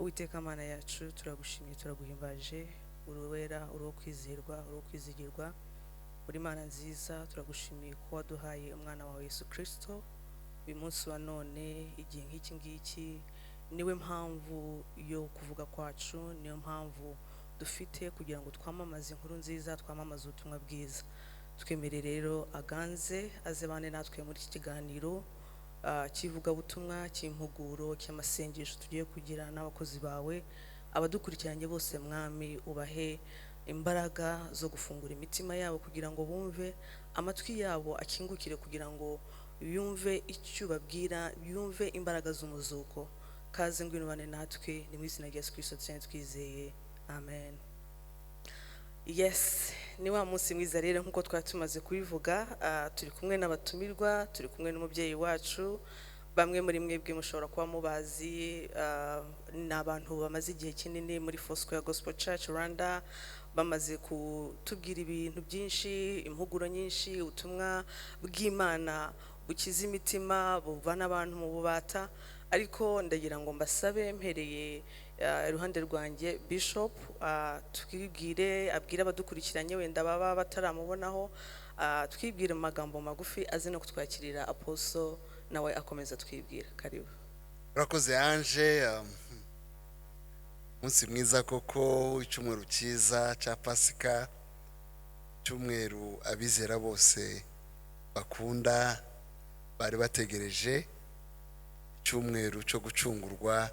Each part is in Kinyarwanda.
Uwiteka Mana yacu turagushimiye turaguhimbaje uruwera uro kwizerwa uro kwizigirwa uri Mana nziza turagushimiye ko waduhaye umwana wawe Yesu Kristo uyu munsi wa none igihe nk'iki ngiki niwe mpamvu yo kuvuga kwacu niyo mpamvu dufite kugira ngo twamamaze inkuru nziza twamamaze ubutumwa bwiza twemere rero aganze azebane natwe muri iki kiganiro kivuga ubutumwa cy'impuguro cy'amasengesho tugiye kugira n'abakozi bawe abadukurikiranye bose mwami ubahe imbaraga zo gufungura imitima yabo kugira ngo bumve amatwi yabo akingukire kugira ngo yumve icyo babwira yumve imbaraga z'umuzuko kaze ngwino bane natwe ni mu izina rya Yesu Kristo twizeye amen. Yes, ni wa munsi mwiza rero nkuko twari tumaze kubivuga turi kumwe n'abatumirwa turi kumwe n'umubyeyi wacu bamwe muri mwebwe mushobora kuba mubazi n'abantu bamaze igihe kinini muri Foursquare Gospel Church Rwanda bamaze kutubwira ibintu byinshi impuguro nyinshi ubutumwa bw'Imana bukiza imitima buvana abantu mu bubata ariko ndagira ngo mbasabe mpereye iruhande rwanjye Bishop twibwire abwira abadukurikiranye wenda baba bataramubonaho twibwire mu magambo magufi azi no kutwakirira Apostle nawe akomeza twibwira karibu. Urakoze Ange munsi mwiza koko icyumweru cyiza cya PASIKA cyumweru abizera bose bakunda bari bategereje icyumweru cyo gucungurwa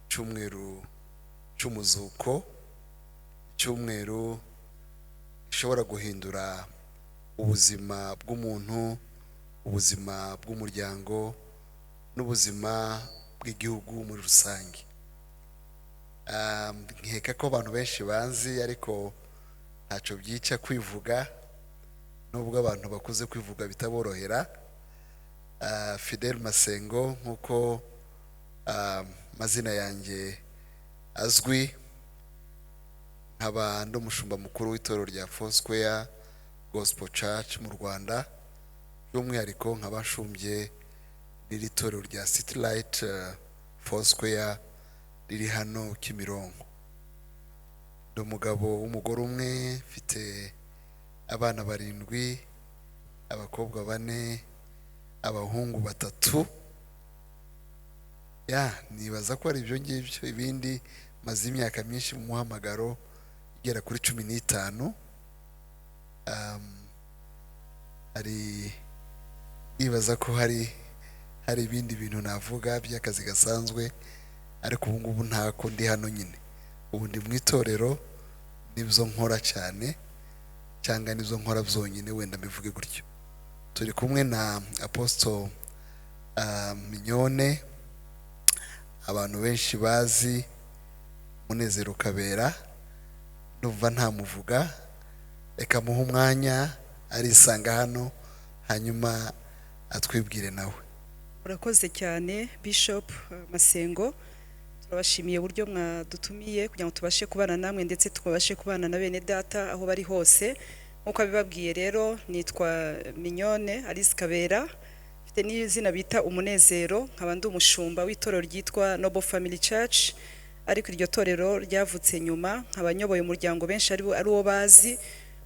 icyumweru cy'umuzuko icyumweru gishobora guhindura ubuzima bw'umuntu ubuzima bw'umuryango n'ubuzima bw'igihugu muri rusange. Nkeka ko abantu benshi banzi ariko ntacyo byica kwivuga nubwo abantu bakuze kwivuga bitaborohera. Fidel Masengo nkuko mazina yanjye azwi nkaba ndi umushumba mukuru w'itorero rya Foursquare Gospel Church mu Rwanda by'umwihariko nkaba nshumbye n'iri torero rya City Light Foursquare riri hano Kimironko. Ndi umugabo w'umugore umwe mfite abana 7 abakobwa 4 abahungu 3 nibaza ko ari ibyo ngibyo ibindi maze imyaka myinshi mu muhamagaro igera kuri 15 ari ibaza ko hari ibindi bintu navuga by'akazi gasanzwe ariko ubu ngubu ntako ndi hano nyine ubu ndi mu itorero nibyo nkora cyane cyangwa nibyo nkora byonyine wenda mbivuge gutyo. Turi kumwe na Apostle MIGNONE abantu benshi bazi Munezero Kabera numva ntamuvuga reka muhe umwanya arisanga hano hanyuma atwibwire nawe. Urakoze cyane Bishop Masengo turabashimiye uburyo mwadutumiye kugira ngo tubashe kubana namwe ndetse tukabashe kubana na bene data aho bari hose nkuko abibabwiye rero nitwa MIGNONE Alice Kabera mfite n'izina bita Umunezero nkaba ndi umushumba w'itorero ryitwa Noble Family Church ariko iryo torero ryavutse nyuma nk'abanyoboye umuryango benshi ari uwo bazi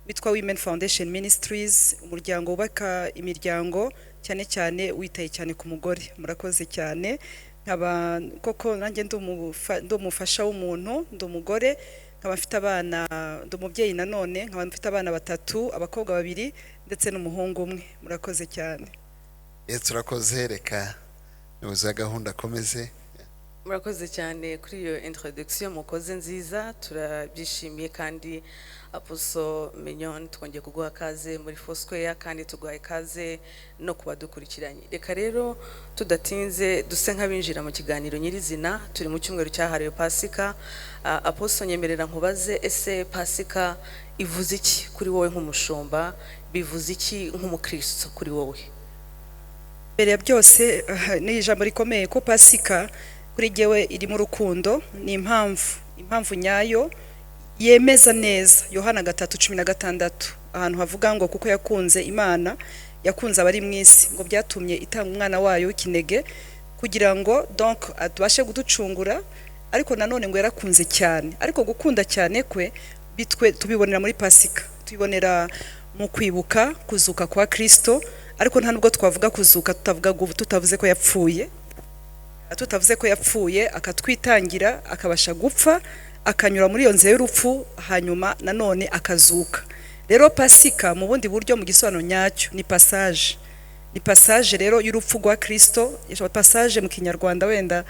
witwa Women Foundation Ministries umuryango wubaka imiryango cyane cyane witaye cyane ku mugore. Murakoze cyane nkaba koko nanjye ndi umufasha w'umuntu ndi umugore nkaba mfite abana ndi umubyeyi nanone nkaba mfite abana 3 abakobwa 2 ndetse n'umuhungu umwe. Murakoze cyane. Turakoze reka nibuza gahunda akomeze. Murakoze cyane kuri iyo introduction mukoze nziza turabyishimiye kandi Apostle MIGNONE twongeye kuguha kaze muri Foursquare kandi tuguha kaze no kubadukurikiranye. Reka rero tudatinze duse nk'abinjira mu kiganiro nyirizina turi mu cyumweru cyahariwe PASIKA. Apostle nyemerera nkubaze ese PASIKA ivuze iki kuri wowe nk'umushumba bivuze iki nk'umukristo kuri wowe? Mbere ya byose ni ijambo rikomeye ko PASIKA kuri jewe iri mu rukundo ni impamvu nyayo yemeza neza Yohana 3:16 ahantu havuga ngo kuko yakunze Imana yakunze abari mu isi ngo byatumye itanga umwana wayo w'ikinege kugira ngo donc atubashe kuducungura ariko nanone ngo yarakunze cyane, ariko gukunda cyane kwe tubibonera muri pasika, tubibonera mu kwibuka kuzuka kwa Kristo, ariko nta nubwo twavuga kuzuka tutavuze ko yapfuye, akatwitangira, akabasha gupfa, akanyura muri iyo nzira y'urupfu, hanyuma nanone akazuka. Rero pasika mu bundi buryo mu gisobanuro nyacyo ni passage rero y'urupfu rwa Kristo, passage mu kinyarwanda wenda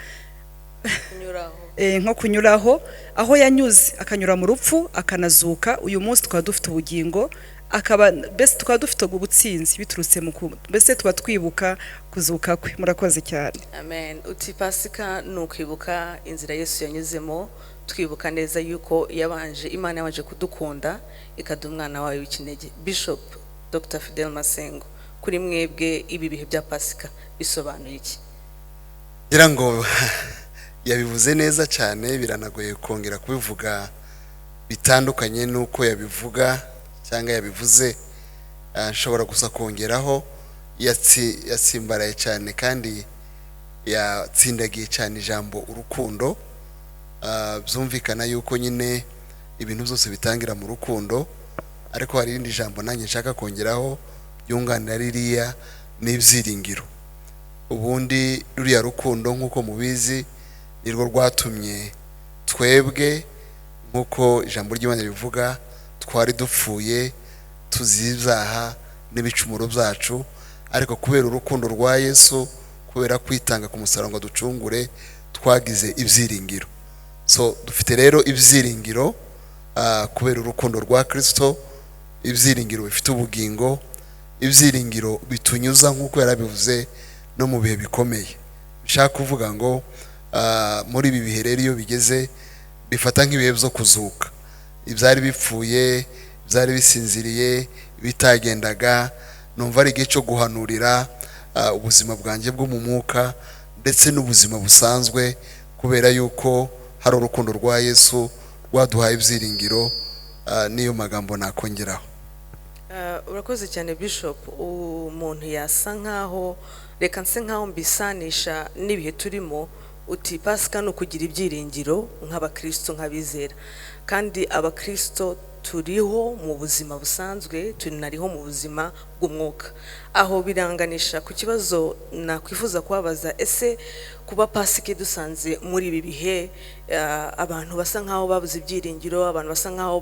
nko kunyuraho, aho yanyuze akanyura mu rupfu akanazuka. Uyu munsi tukaba dufite ubugingo, akaba bese tukaba dufite ubutsinzi biturutse mu bese tuba twibuka kuzuka kwe. Murakoze cyane. Amen. Uti pasika ni ukwibuka inzira Yesu yanyuzemo, twibuka neza yuko Imana yabanje kudukunda ikaduha umwana wayo w'ikinege. Bishop Dr. Fidel Masengo, kuri mwebwe ibi bihe bya pasika bisobanuye iki? ngira ngo yabivuze neza cyane, biranagoye kongera kubivuga bitandukanye nuko yabivuga cyangwa yabivuze. Nshobora gusa kongeraho yatsimbaraye cyane kandi yatsindagiye cyane ijambo urukundo. Byumvikana yuko nyine ibintu byose bitangira mu rukundo, ariko hari irindi jambo nanjye nshaka kongeraho yunganira ririya n'ibyiringiro. Ubundi ruriya rukundo nk'uko mubizi nirwo rwatumye twebwe, nk'uko ijambo ry'Imana rivuga, twari dupfuye tuzizaha n'ibicumuro byacu, ariko kubera urukundo rwa Yesu, kubera kwitanga ku musaraba ngo ducungure, twagize ibyiringiro. So dufite rero ibyiringiro kubera urukundo rwa Kristo, ibyiringiro bifite ubugingo, ibyiringiro bitunyuza nk'uko yarabivuze no mu bihe bikomeye. Nshaka kuvuga ngo muri ibi bihe rero iyo bigeze bifata nk'ibihe byo kuzuka. Ibyari bipfuye, ibyari bisinziriye, bitagendaga, numva ari igihe cyo guhanurira ubuzima bwanjye bwo mu mwuka ndetse n'ubuzima busanzwe, kubera yuko hari urukundo rwa Yesu rwaduhaye ibyiringiro. Niyo magambo nakongeraho. Urakoze cyane Bishop. Umuntu yasa nkaho reka nse nkaho mbisanisha n'ibihe turimo. Uti pasika no kugira ibyiringiro nk'abakristo, nk'abizera, kandi abakristo turiho mu buzima busanzwe, tunariho mu buzima bw'umwuka. Aho biranganisha ku kibazo nakwifuza kubabaza, ese kuba pasika dusanze muri ibi bihe abantu basa nkaho babuze ibyiringiro, abantu basa nkaho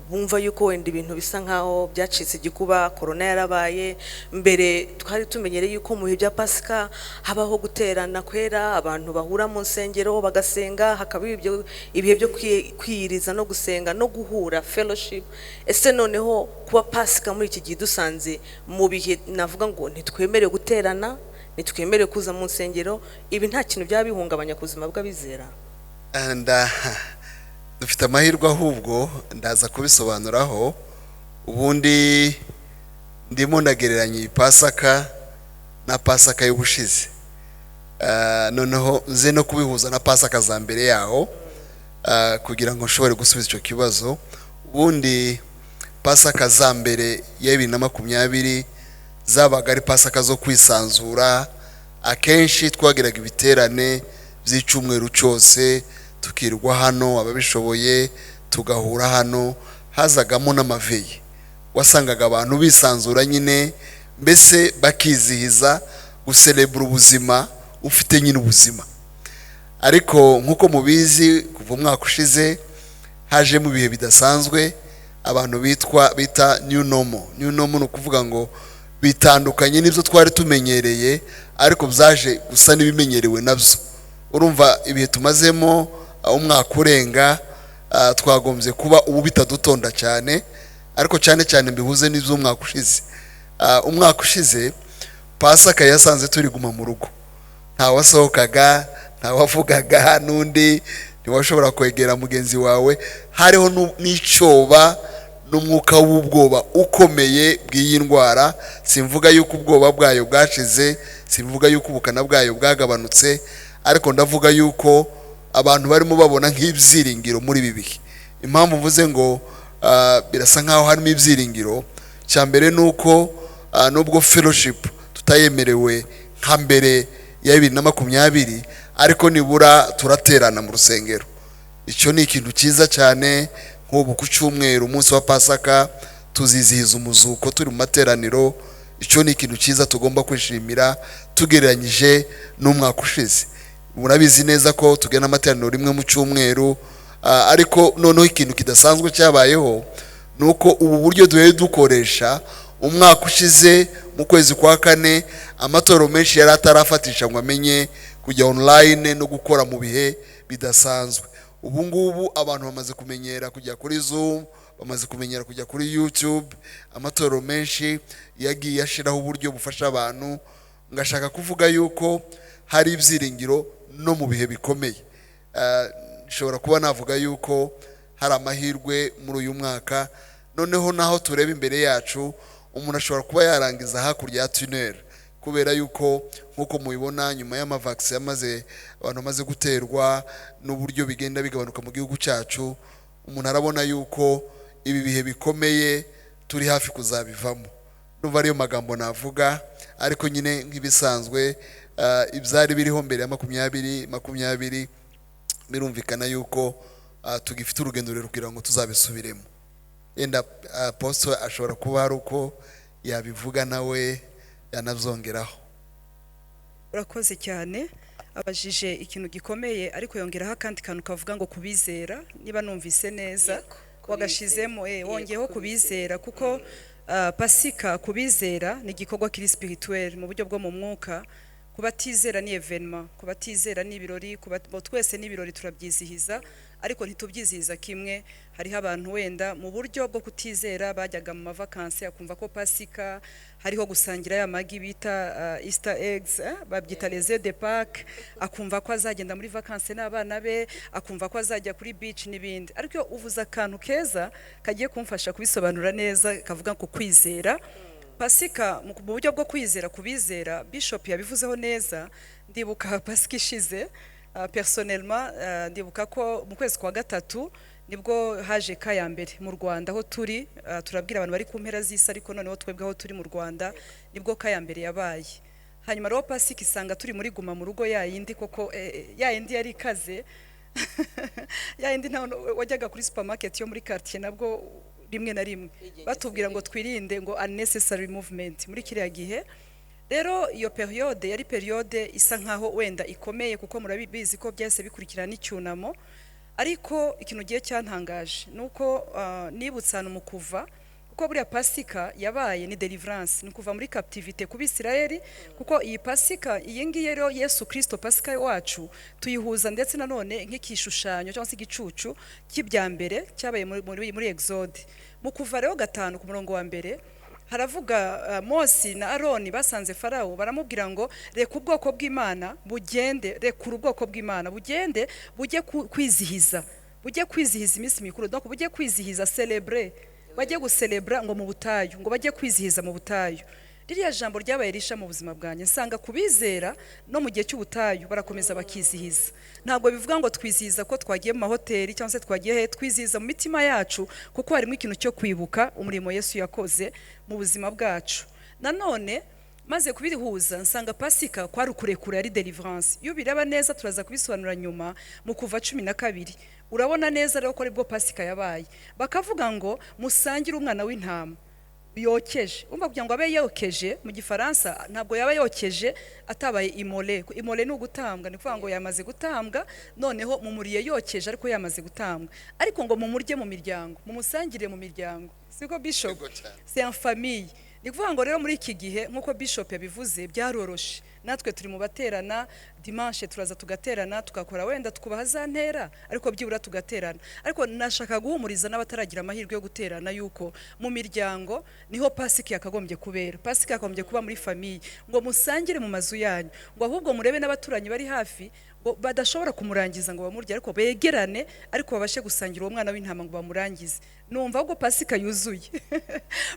bumva yuko wenda ibintu bisa nkaho byacitse igikuba, corona yarabaye. Mbere twari tumenyereye yuko mu bihe bya pasika habaho guterana kwera, abantu bahura mu nsengero bagasenga, hakaba ibihe byo kwiyiriza no gusenga no guhura fellowship. Ese noneho kuba pasika muri iki gihe dusanze mu bihe navuga ngo ntitwemerewe guterana, ntitwemerewe kuza mu nsengero, ibi nta kintu byaba bihungabanya ku buzima bw'abizera? Dufite amahirwe ahubwo ndaza kubisobanuraho. Ubundi ndimo ndagereranya iyi pasaka na pasaka y'ubushize, noneho nze no kubihuza na pasaka za mbere yaho kugira ngo nshobore gusubiza icyo kibazo. Ubundi pasaka za mbere ya 2020 zabaga ari pasaka zo kwisanzura. Akenshi twagiraga ibiterane by'icyumweru cyose, tukirwa hano ababishoboye, tugahura hano, hazagamo n'amaveye. Wasangaga abantu bisanzura nyine, mbese bakizihiza guselebura ubuzima, ufite nyine ubuzima. Ariko nk'uko mubizi kuva umwaka ushize haje mu bihe bidasanzwe abantu bita new normal. New normal no kuvuga ngo bitandukanye n'ibyo twari tumenyereye, ariko byaje gusa n'ibimenyerewe nabyo. Urumva ibihe tumazemo umwaka urenga, twagombye kuba ubu bitadutonda cyane, ariko cyane cyane mbihuze n'ibyo umwaka ushize. Umwaka ushize pasaka yasanze turi guma mu rugo, nta wasohokaga, nta wavugaga n'undi, ntiwashobora kwegera mugenzi wawe. Hariho n'icyoba n'umwuka w'ubwoba ukomeye bw'iyi ndwara. Simvuga yuko ubwoba bwayo bwashize, simvuga yuko ubukana bwayo bwagabanutse, ariko ndavuga yuko abantu barimo babona nk'ibyiringiro muri ibi bihe. Impamvu mvuze ngo birasa nkaho harimo ibyiringiro, cya mbere nuko nubwo fellowship tutayemerewe nka mbere ya 2020, ariko nibura turaterana mu rusengero. Icyo ni ikintu cyiza cyane. Nk'ubu ku cyumweru umunsi wa Pasika tuzizihiza umuzuko turi mu materaniro. Icyo ni ikintu cyiza tugomba kwishimira tugereranyije n'umwaka ushize. Murabizi neza ko tugena amateraniro rimwe mu cyumweru, ariko noneho ikintu kidasanzwe cyabayeho nuko ubu buryo duhe dukoresha umwaka ushize mu kwezi kwa kane amatorero menshi yari atarafatisha ngo amenye kujya online no gukora mu bihe bidasanzwe. Ubu ngubu abantu bamaze kumenyera kujya kuri Zoom, bamaze kumenyera kujya kuri YouTube. Amatorero menshi yagiye ashiraho uburyo bufasha abantu. Ngashaka kuvuga yuko hari ibyiringiro no mu bihe bikomeye. Nshobora kuba navuga yuko hari amahirwe muri uyu mwaka. Noneho naho tureba imbere yacu, umuntu ashobora kuba yarangiza hakurya ya tunnel, kubera yuko nkuko mubibona nyuma y'amavaccine yamaze abantu bamaze guterwa n'uburyo bigenda bigabanuka mu gihugu cyacu, umuntu arabona yuko ibi bihe bikomeye turi hafi kuzabivamo. Numva ariyo magambo navuga, ariko nyine nk'ibisanzwe ibyari biriho mbere ya 2020 birumvikana yuko tugifite urugendo rero kugira ngo tuzabisubiremo. Enda apostle ashobora kuba ari uko yabivuga nawe yanabyongeraho. Urakoze cyane. Abajije ikintu gikomeye ariko yongeraho akandi kantu kavuga ngo kubizera. Niba numvise neza wagashizemo wongeyeho kubizera, kuko Pasika kubizera ni igikorwa kiri spirituel mu buryo bwo mu mwuka. Kubatizera ni evenement, kubatizera ni ibirori, twese ni ibirori turabyizihiza, ariko ntitubyizihiza kimwe. Hariho abantu wenda mu buryo bwo kutizera bajyaga mu mavakansi akumva ko Pasika hariho gusangira ya magi bita Easter eggs, babyita les œufs de Pâques, akumva ko azagenda muri vakansi n'abana be, akumva ko azajya kuri beach n'ibindi. Ariko uvuza akantu keza kagiye kumfasha kubisobanura neza, kavuga ko kwizera. Pasika mu buryo bwo kwizera, kubizera, Bishop yabivuzeho neza. Ndibuka Pasika ishize personnellement, ndibuka ko mu kwezi kwa gatatu nibwo haje ka ya mbere mu Rwanda aho turi. Turabwira abantu bari ku mpera z'isi, ariko noneho twebwe aho turi mu Rwanda nibwo ka ya mbere yabaye. Hanyuma rero Pasika isanga turi muri guma mu rugo yayindi, koko yayindi yari ikaze yayindi nta wajyaga kuri supermarket yo muri quartier nabwo rimwe na rimwe batubwira ngo twirinde ngo unnecessary movement muri kiriya gihe. Rero iyo periode yari periode isa nkaho wenda ikomeye, kuko murabizi ko byase bikurikirana n'icyunamo. Ariko ikintu giye cyantangaje nuko nibutsana mu kuva, kuko buriya Pasika yabaye ni deliverance, ni kuva muri captivité ku Bisirayeli. Kuko iyi Pasika iyi ngiyi rero Yesu Kristo Pasika wacu tuyihuza ndetse nanone nk'ikishushanyo cyangwa se igicucu cy'ibyambere cyabaye muri Exode. Mu kuva rero 5 ku murongo wa mbere haravuga Mose na Aroni basanze Farao, baramubwira ngo reka ubwoko bw'Imana bugende, reka ubwoko bw'Imana bugende bujye kwizihiza, bujye kwizihiza iminsi mikuru, donc bujye kwizihiza célébrer, bajye gucelebra ngo mu butayu, ngo bajye kwizihiza mu butayu. Ririya jambo ryabaye risha mu buzima bwanjye, nsanga kubizera no mu gihe cy'ubutayu barakomeza bakizihiza. Ntabwo bivuga ngo twizihiza ko twagiye mu mahoteli cyangwa se twagiye twizihiza mu mitima yacu, kuko harimo ikintu cyo kwibuka umurimo Yesu yakoze mu buzima bwacu. Nanone maze kubihuza nsanga Pasika kwari ukurekura ari deliverance. Iyo biraba neza turaza kubisobanura nyuma mu kuva 12. Urabona neza rero ko aribwo Pasika yabaye. Bakavuga ngo musangire umwana w'intama yokeje. Umva kugira ngo abe yokeje mu Gifaransa ntabwo yaba yokeje atabaye imole. Imole ni ugutambwa, ni kuvuga ngo yamaze gutambwa, noneho mumuriye yokeje ariko yamaze gutambwa. Ariko ngo mumurye mu miryango, mumusangire mu miryango. Siko Bishop? C'est en famille. Ni kuvuga ngo rero muri iki gihe nkuko Bishop yabivuze byaroroshe. Natwe turi mu baterana dimanche, turaza tugaterana tukakora wenda tukubaha za ntera, ariko byibura tugaterana. Ariko nashaka guhumuriza n'abataragira amahirwe yo guterana yuko mu miryango niho Pasika yakagombye kubera. Pasika yakagombye kuba muri famille, ngo musangire mu mazu yanyu, ngo ahubwo murebe n'abaturanyi bari hafi, ngo badashobora kumurangiza ngo bamurye, ariko begerane, ariko babashe gusangira uwo mwana w'intama ngo bamurangize. Numva ahubwo Pasika yuzuye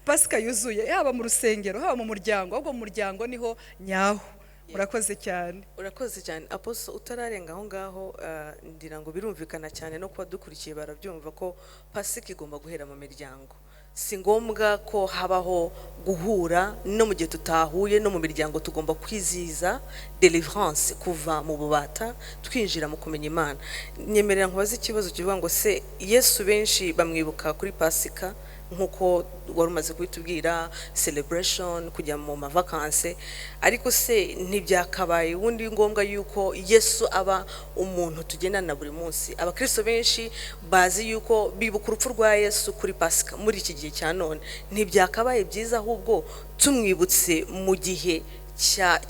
Pasika yuzuye, haba mu rusengero haba mu muryango, ahubwo mu muryango niho nyaho. Urakoze cyane. Urakoze cyane Apostle. Utararenga aho ngaho ndira ngo birumvikana cyane no kuba dukurikiye barabyumva ko Pasika igomba guhera mu miryango. si ngombwa ko habaho guhura no mu gihe tutahuye no mu miryango tugomba kwizihiza deliverance kuva mu bubata twinjira mu kumenya Imana. Nyemerera nkubaze ikibazo kivuga ngo se Yesu benshi bamwibuka kuri Pasika nkuko wari umaze kubitubwira, celebration, kujya mu mavakanse, ariko se ntibyakabaye ubundi ngombwa yuko Yesu aba umuntu tugendana buri munsi? Abakristo benshi bazi yuko bibuka urupfu rwa Yesu kuri Pasika muri iki gihe cya none, ntibyakabaye byiza ahubwo tumwibutse mu gihe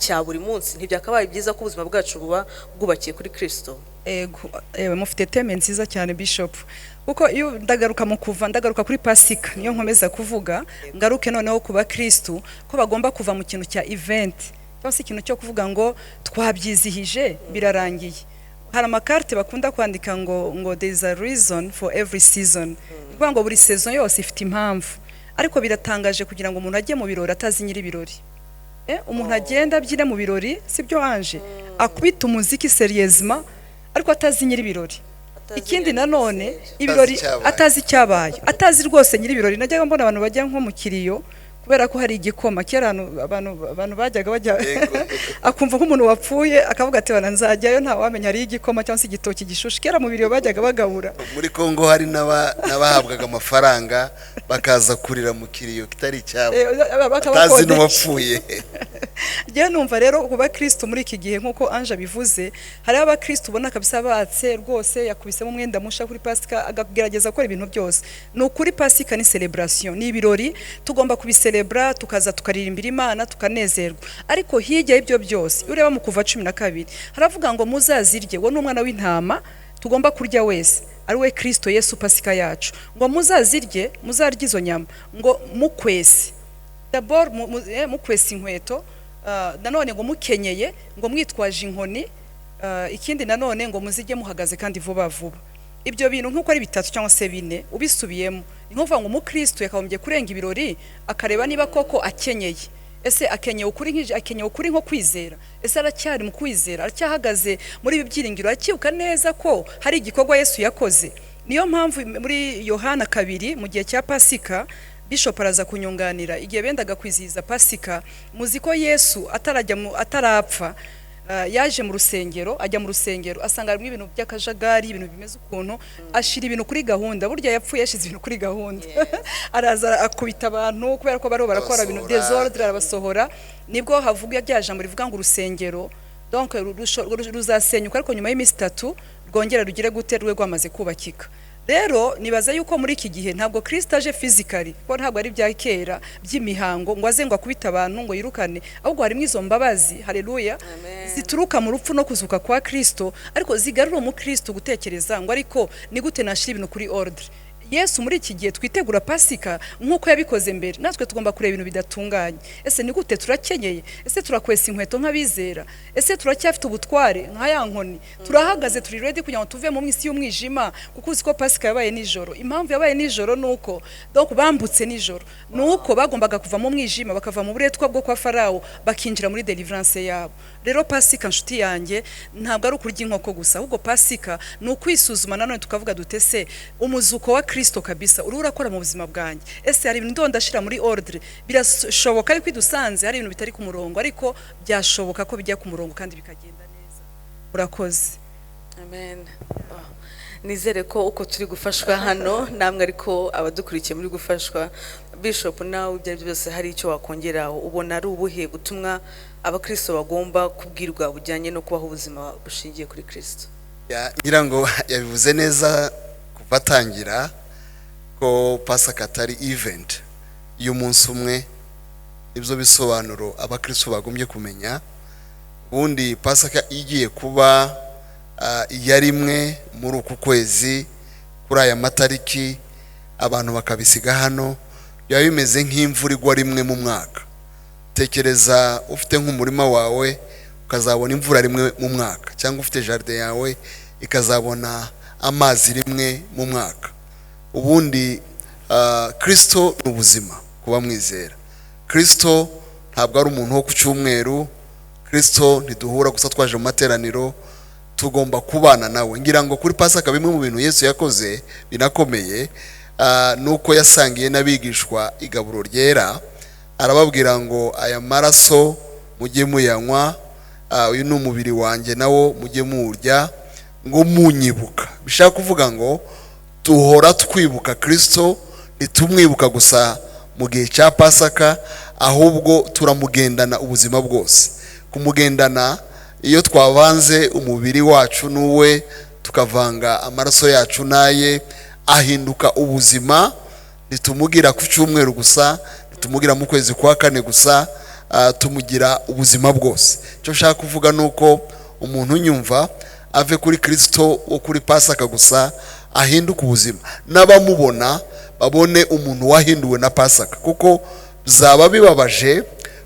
cya buri munsi? Ntibyakabaye byiza ko ubuzima bwacu buba bwubakiye kuri Kristo? Ego, mufite teme nziza cyane Bishop, kuko iyo ndagaruka kuri Pasika niyo nkomeza kuvuga, ngaruke noneho kuba Kristo ko bagomba kuva mu kintu cya event cyangwa se ikintu cyo kuvuga ngo twabyizihije birarangiye. Hari amakarte bakunda kwandika ngo there is a reason for every season, kuvuga ngo buri season yose ifite impamvu. Ariko biratangaje kugira ngo umuntu ajye mu birori atazi nyiri birori. Umuntu agenda abyine mu birori, sibyo anje, akubita umuziki seriousement ariko atazi nyiri birori. Ikindi nanone ibirori atazi cyabaye, atazi rwose nyiri birori. Najyaga mbona abantu bajya nko mu kiriyo kubera ko hari igikoma kera abantu bajyaga bajya akumva nk'umuntu wapfuye akavuga ati bana nzajyayo nta wamenya hari igikoma cyangwa se igitoki gishushe. Kera mu biriyo bajyaga bagabura. Muri Kongo hari n'abahabwaga amafaranga bakaza kurira mu kiriyo kitari cyabo, atazi n'uwapfuye. Njye numva rero kuba Kristo muri iki gihe nkuko Anje bivuze, hari abakristo ubona kabisa batse rwose yakubisemo umwenda musha kuri Pasika agagerageza gukora ibintu byose. No kuri Pasika ni celebration, ni ibirori tugomba kubicelebra, tukaza tukaririmbira Imana tukanezerwa. Ariko hirya y'ibyo byose ureba mu kuva 12 haravuga ngo muzazirye, wo n'umwana w'intama tugomba kurya wese, ari we Kristo Yesu Pasika yacu. Ngo muzazirye, muzarya izo nyama, ngo mukwese d'abord mukwese inkweto, nanone ngo mukenyeye, ngo mwitwaje inkoni, ikindi nanone ngo muzijye muhagaze kandi vuba vuba. Ibyo bintu nkuko ari bitatu cyangwa se bine ubisubiyemo, inkuvuga ngo umukristo yakagombye kurenga ibirori akareba niba koko akenyeye. Ese akenyeye ukuri nko kwizera? Ese aracyari mu kwizera? Aracyahagaze muri ibi byiringiro? Aracyuka neza ko hari igikorwa Yesu yakoze? Niyo mpamvu muri Yohana 2 mu gihe cya Pasika Bishop araza kunyunganira, igihe bendaga kwizihiza Pasika, muziko Yesu atarapfa yaje mu rusengero, ajya mu rusengero asanga harimo ibintu by'akajagari, ibintu bimeze ukuntu, ashira ibintu kuri gahunda. Burya yapfuye yashize ibintu kuri gahunda. Araza akubita abantu kubera ko barakora ibintu desordre, arabasohora. Nibwo havuga rya jambo rivuga ngo urusengero donc ruzasenyuka, ariko nyuma y'imisi 3 rwongera rugire gute rwe rwamaze kubakika. Rero nibaza yuko muri iki gihe ntabwo Kristo aje physically, ko ntabwo ari bya kera by'imihango ngo aze ngo akubita abantu ngo yirukane, ahubwo harimo izo mbabazi, haleluya, zituruka mu rupfu no kuzuka kwa Kristo, ariko zigarura mu Kristo gutekereza ngo ariko ni gute nashira ibintu kuri ordre. Yesu muri iki gihe twitegura Pasika nkuko yabikoze mbere, natwe tugomba kureba ibintu bidatunganye. Ese ni gute turakenyeye? Ese turakwesa inkweto nk'abizera? Ese turacyafite ubutware nka ya nkoni? Turahagaze turi ready kugira ngo tuve mu mwisi y'umwijima, kuko uzi ko Pasika yabaye nijoro. Impamvu yabaye nijoro nuko donc bambutse nijoro, nuko bagombaga kuva mu mwijima bakava mu buretwa bwo kwa Farao bakinjira muri deliverance yabo. Rero Pasika nshuti yanjye ntabwo ari ukurya inkoko gusa, ahubwo Pasika ni ukwisuzuma nanone tukavuga dutese umuzuko wa Kristo kabisa uri urakora mu buzima bwanjye. Ese hari ibintu ndashira muri ordre? Birashoboka ariko idusanze hari ibintu bitari ku murongo, ariko byashoboka ko bijya ku murongo kandi bikagenda neza. Urakoze. Amen. Nizere ko uko turi gufashwa hano namwe ariko abadukurikiye muri gufashwa. Bishop, nawe ibyo byose hari icyo wakongeraho? Ubona ari ubuhe butumwa abakristo bagomba kubwirwa bujyanye no kubaho ubuzima bushingiye kuri Kristo? Ngira ngo yabivuze neza kubatangira ko Pasika atari event y'umunsi umwe. Ibyo bisobanuro abakristo bagombye kumenya. Ubundi Pasika igiye kuba yarimwe muri uku kwezi kuri aya matariki, abantu bakabisiga hano, byaba bimeze nk'imvura igwa rimwe mu mwaka. Tekereza ufite nk'umurima wawe ukazabona imvura rimwe mu mwaka, cyangwa ufite jardin yawe ikazabona amazi rimwe mu mwaka. Ubundi Kristo ni ubuzima kuba mwizera. Kristo ntabwo ari umuntu wo ku cyumweru. Kristo ntiduhura gusa twaje mu materaniro, tugomba kubana nawe. Ngira ngo kuri Pasika bimwe mu bintu Yesu yakoze binakomeye, nuko yasangiye n'abigishwa igaburo ryera, arababwira ngo aya maraso mujye muyanywa, uyu ni umubiri wanjye nawo mujye muwurya ngo munyibuka. Bishaka kuvuga ngo tuhora twibuka Kristo, ntitumwibuka gusa mu gihe cya Pasika, ahubwo turamugendana ubuzima bwose. Kumugendana iyo twavanze umubiri wacu n'uwe, tukavanga amaraso yacu naye, ahinduka ubuzima. Nitumugira ku cyumweru gusa, nitumugira mu kwezi kwa kane gusa, tumugira ubuzima bwose. Cyo nshaka kuvuga nuko umuntu unyumva ave kuri Kristo wo kuri Pasika gusa, ahinduka ubuzima, n'abamubona babone umuntu wahinduwe na Pasika. Kuko byaba bibabaje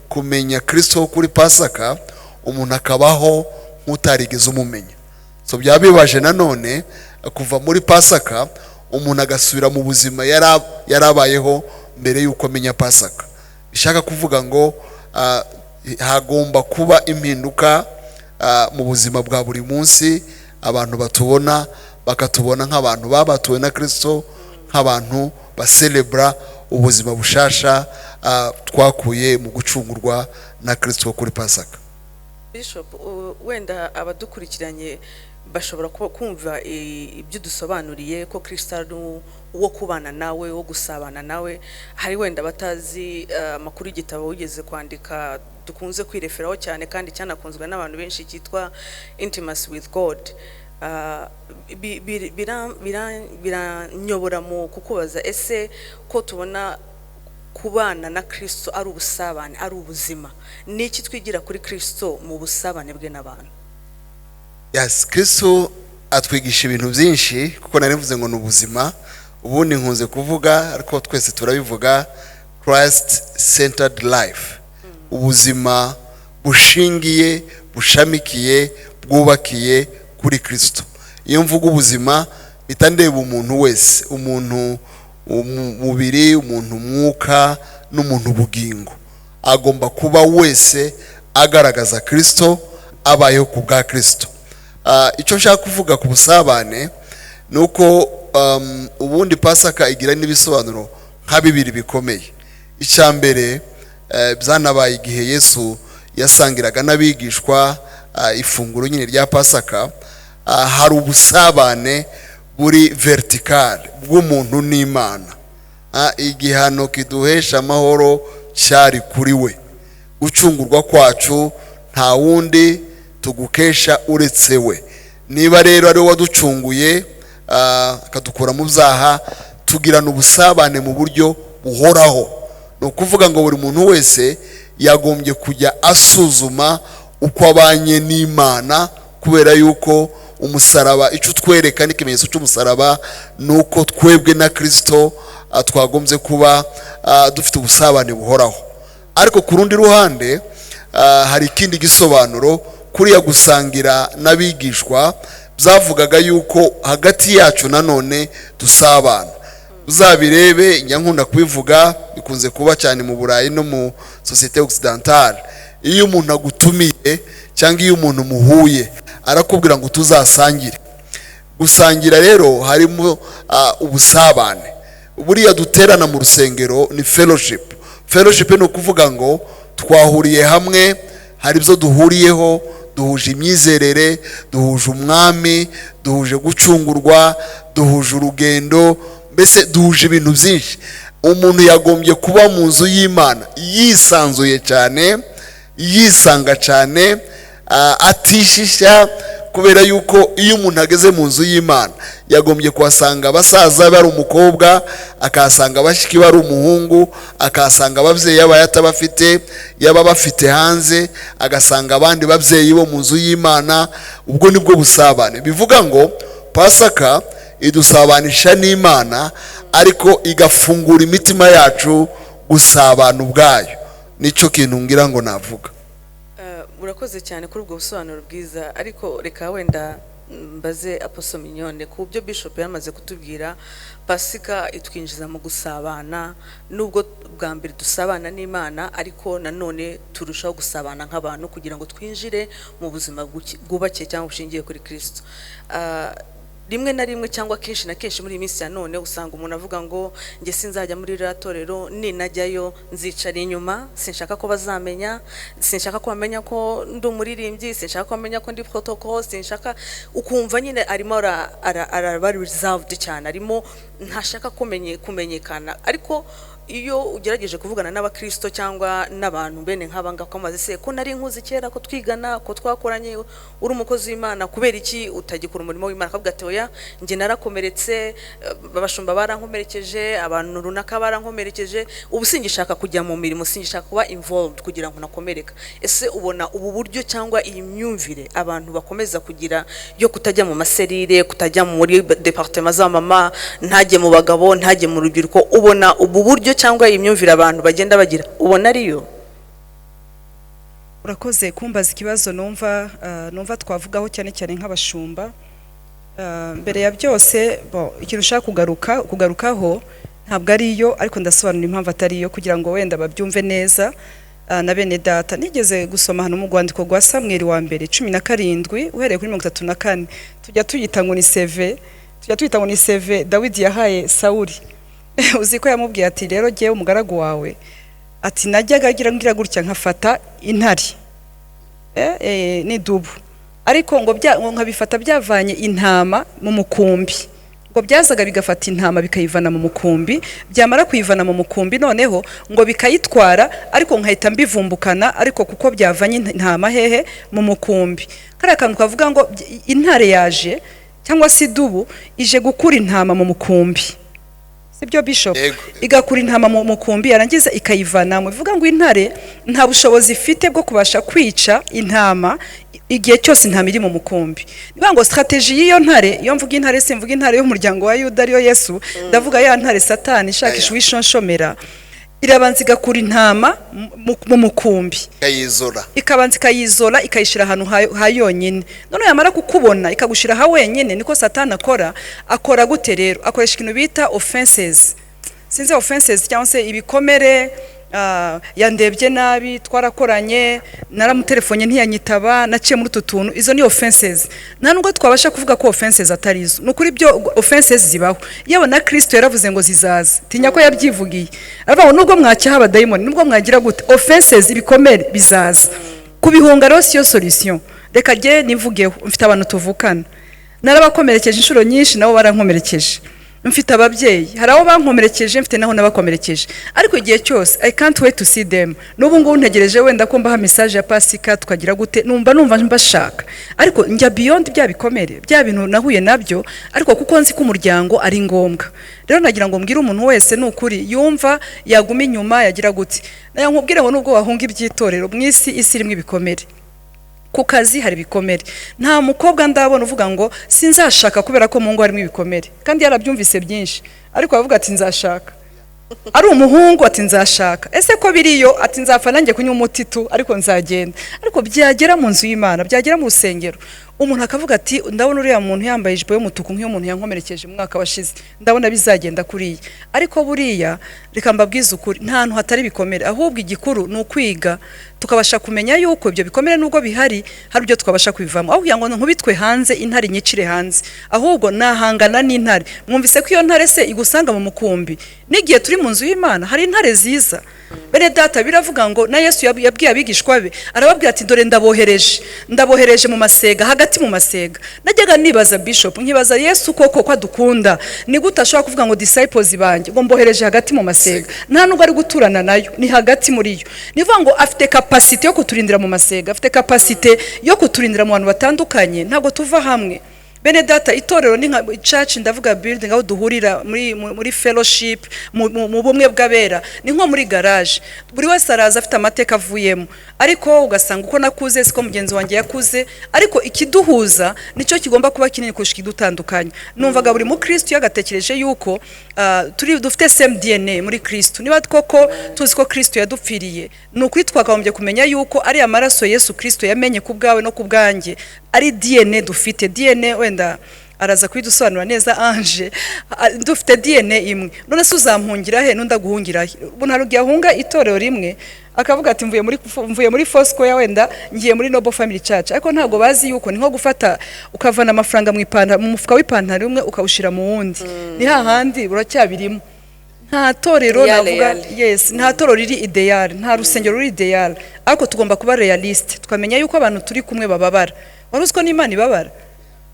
kumenya Kristo wo kuri Pasika umuntu akabaho nk'utarigeze umumenya. So byaba bibabaje nanone kuva muri Pasika umuntu agasubira mu buzima yarabayeho mbere yuko amenya Pasika. Bishaka kuvuga ngo hagomba kuba impinduka mu buzima bwa buri munsi. Abantu batubona bakatubona nk'abantu babatuwe na Kristo, nk'abantu baselebra ubuzima bushasha twakuye mu gucungurwa na Kristo kuri Pasika. Bishop, wenda abadukurikiranye bashobora kumva ibyo dusobanuriye ko Kristo ari uwo kubana nawe, wo gusabana nawe. Hari wenda batazi amakuru y'igitabo wigeze kwandika dukunze kwireferaho cyane kandi cyanakunzwe n'abantu benshi, cyitwa Intimacy with God. Biranyobora mu kukubaza, ese ko tubona kubana na Kristo ari ubusabane, ari ubuzima, niki twigira kuri Kristo mu busabane bwe n'abantu? Yes, Kristo atwigisha ibintu byinshi, kuko narivuze ngo n'ubuzima. Ubundi nkunze kuvuga, ariko twese turabivuga, Christ centered life. Ubuzima bushingiye, bushamikiye, bwubakiye kuri Kristo. Iyo mvuga ubuzima bitandeba umuntu wese, umuntu umubiri, umuntu umwuka, n'umuntu bugingo, agomba kuba wese agaragaza Kristo, abayeho ku bwa Kristo. Icyo nshaka kuvuga ku busabane nuko ubundi Pasika igira n'ibisobanuro nka bibiri bikomeye. Icya mbere, byanabaye igihe Yesu yasangiraga n'abigishwa ifunguro nyine rya Pasika, hari ubusabane buri vertical bw'umuntu n'Imana. Igihano kiduhesha amahoro cyari kuri we, gucungurwa kwacu nta wundi tugukesha uretse we. Niba rero ari waducunguye akadukura mu byaha, tugirana ubusabane mu buryo buhoraho. Ni ukuvuga ngo buri muntu wese yagombye kujya asuzuma uko abanye n'Imana, kubera yuko umusaraba icyo utwereka n'ikimenyetso cy'umusaraba nuko twebwe na Kristo twagombye kuba dufite ubusabane buhoraho. Ariko ku rundi ruhande hari ikindi gisobanuro. Kuriya gusangira n'abigishwa byavugaga yuko hagati yacu nanone dusabana. Uzabirebe, nyankunda kubivuga, bikunze kuba cyane mu Burayi no mu societe occidentale. Iyo umuntu agutumiye cyangwa iyo umuntu muhuye arakubwira ngo tuzasangire. Gusangira rero harimo ubusabane. Buriya duterana mu rusengero ni fellowship. Fellowship ni ukuvuga ngo twahuriye hamwe, hari ibyo duhuriyeho, duhuje imyizerere, duhuje umwami, duhuje gucungurwa, duhuje urugendo, mbese duhuje ibintu byinshi. Umuntu yagombye kuba mu nzu y'Imana yisanzuye cyane, yisanga cyane, atishisha, kubera yuko iyo umuntu ageze mu nzu y'Imana yagombye kuhasanga abasaza bari umukobwa, akahasanga abashiki bari umuhungu, akahasanga ababyeyi yaba yatabafite, yaba bafite hanze, agasanga abandi babyeyi bo mu nzu y'Imana. Ubwo nibwo busabane. Bivuga ngo Pasika idusabanisha n'Imana, ariko igafungura imitima yacu gusabana ubwayo. Nicyo kintu ngira ngo navuga. Urakoze cyane kuri ubwo busobanuro bwiza, ariko reka wenda mbaze Apostle Mignone ku byo Bishop yamaze kutubwira. Pasika itwinjiza mu gusabana, nubwo bwa mbere dusabana n'Imana, ariko nanone turushaho gusabana nk'abantu kugira ngo twinjire mu buzima bwubakiye cyangwa bushingiye kuri Kristo. rimwe na rimwe cyangwa kenshi na kenshi muri iyi minsi ya none usanga umuntu avuga ngo njye sinzajya muri iriya torero, ninajyayo nzicara inyuma, sinshaka ko bazamenya, sinshaka ko bamenya ko ndi umuririmbyi, sinshaka ko bamenya ko ndi protocol, sinshaka, ukumva nyine arimo araba reserved cyane, arimo ntashaka kumenyekana. Ariko iyo ugerageje kuvugana n'abakristo cyangwa n'abantu bene nk'abanga kwamaze se ko nari nkuzi kera ko twigana ko twakoranye uri umukozi w'Imana, kubera iki utagikora umurimo w'Imana? Akavuga ati oya, njye narakomeretse, babashumba barankomerekeje, abantu runaka barankomerekeje, ubu singishaka kujya mu mirimo, singishaka kuba involved kugira ngo nakomereka. Ese ubona ubu buryo cyangwa iyi myumvire abantu bakomeza kugira yo kutajya mu maserire, kutajya muri departement za mama, ntajye mu bagabo, ntajye mu rubyiruko, ubona ubu buryo cyangwa imyumvire abantu bagenda bagira, ubona ariyo? Urakoze kumbaza ikibazo numva twavugaho cyane cyane nk'abashumba. Mbere ya byose ikintu ushaka kugarukaho ntabwo ariyo, ariko ndasobanura impamvu atariyo kugira ngo wenda babyumve neza na bene data. Nigeze gusoma hano mu rwandiko rwa Samweli wa mbere 17 uhereye kuri 34, tujya tuyita ngo ni CV Dawidi yahaye Sawuli. Uzi ko yamubwiye ati rero giye umugaragu wawe ati najyaga ngira gutya nkafata intare n'idubu, ariko ngo nkabifata byavanye intama mu mukumbi, ngo byazaga bigafata intama bikayivana mu mukumbi, byamara kuyivana mu mukumbi noneho ngo bikayitwara, ariko nkahita mbivumbukana, ariko kuko byavanye intama hehe mu mukumbi. Kariya kantu kavuga ngo intare yaje cyangwa se idubu ije gukura intama mu mukumbi, sibyo Bishop? Igakura intama mu mukumbi yarangiza ikayivana mu, bivuga ngo intare nta bushobozi ifite bwo kubasha kwica intama igihe cyose intama iri mu mukumbi. Niba ngo strategy y'iyo ntare, iyo mvuga intare simvuga intare y'umuryango wa Yuda ariyo Yesu, ndavuga ya ntare Satani ishakisha uwishonshomera, irabanza igakura intama mu mukumbi, ikabanza ikayizola, ikayishira ahantu hayonyine. None yamara kukubona ikagushira ha wenyine, niko Satani akora gute rero? Akoresha ikintu bita offenses, sinze offenses cyangwa se ibikomere. Yandebye nabi, twarakoranye, naramutelefone ntiyanyitaba, naciye muri tutuntu, izo ni offenses. Nta nubwo twabasha kuvuga ko offenses atarizo, nukuri byo offenses zibaho. Yewe na Kristo yaravuze ngo zizaza, tinya ko yabyivugiye, aravuga ngo nubwo mwacyaha abadayimoni, nubwo mwagira gute, offenses ibikomere bizaza. Kubihunga rero siyo solution. Reka je nivugeho, mfite abantu tuvukana, narabakomerekeje inshuro nyinshi, nabo barankomerekeje. Mfite ababyeyi, hari aho bankomerekeje, mfite naho nabakomerekeje, ariko igihe cyose I can't wait to see them. N'ubu ngubu ntegereje wenda ko mbaha message ya PASIKA tukagira gute, numva mbashaka, ariko njya beyond bya bikomere, bya bintu nahuye nabyo, ariko kuko nzi ko umuryango ari ngombwa. Rero nagira ngo mbwire umuntu wese n'ukuri yumva yaguma inyuma yagira gute, nayo nkubwire ngo nubwo wahunga ibyitorero, mwisi isi rimwe ibikomere, ku kazi hari ibikomere. Nta mukobwa ndabona uvuga ngo sinzashaka kubera ko mu ngo harimo ibikomere, kandi yarabyumvise byinshi, ariko avuga ati nzashaka. Ari umuhungu ati nzashaka, ese ko biriyo ati nzapfa nanjye kunywa umutitu, ariko nzagenda. Ariko byagera mu nzu y'Imana, byagera mu rusengero, umuntu akavuga ati ndabona uriya muntu yambaye ijipo y'umutuku nk'iyo umuntu yankomerekeje mu mwaka washize, ndabona bizagenda kuriya. Ariko buriya reka mbabwize ukuri, nta hantu hatari bikomere, ahubwo igikuru ni ukwiga tukabasha kumenya yuko ibyo bikomere nubwo bihari hari ibyo twabasha kwivamo. Aho kugira ngo nkubitwe hanze, intare nyicire hanze, ahubwo nahangana n'intare. Mwumvise ko iyo ntare se igusanga mu mukumbi, n'igihe turi mu nzu y'Imana hari intare ziza. Bene data biravuga ngo na Yesu yabwiye abigishwa be, arababwira ati dore ndabohereje mu masega, hagati mu masega. Najyaga nibaza Bishop, nkibaza Yesu koko adukunda, ni gute ashobora kuvuga ngo disciples banjye ngo mbohereje hagati mu masega? Nta nubwo ari guturana nayo, ni hagati muri yo. Nivuga ngo afite capacity yo kuturindira mu masega, afite capacity yo kuturindira mu bantu batandukanye, ntago tuva hamwe. Bene data itorero ni nka church, ndavuga building aho duhurira muri fellowship, mu bumwe bw'abera, ni nko muri garage. Buri wese araza afite amateka avuyemo, ariko ugasanga uko nakuze siko mugenzi wanjye yakuze, ariko ikiduhuza nicyo kigomba kuba kinini kushika idutandukanye. Numvaga buri mu Kristo yagatekereje yuko dufite same DNA muri Kristo. Niba koko tuzi ko Kristo yadupfiriye, nukuri twakagombye kumenya yuko ari amaraso Yesu Kristo yamenye ku bwawe no ku bwanjye, ari DNA dufite. DNA wenda araza kwidusobanura neza Ange, dufite DNA imwe. None se uzampungira he nunda guhungira he? Ubu ntarugiye ahunga itorero rimwe, akavuga ati mvuye muri Foursquare wenda ngiye muri Noble Family Church, ariko ntago bazi yuko ni nko gufata ukavana amafaranga mu mufuka w'ipantaro umwe ukawushira mu wundi, ni hahandi uracyabirimo. Nta torero navuga, yes, nta torero riri ideal, nta rusengero ruri ideal, ariko tugomba kuba realist, tukamenya yuko abantu turi kumwe bababara. Waruziko n'Imana ibabara,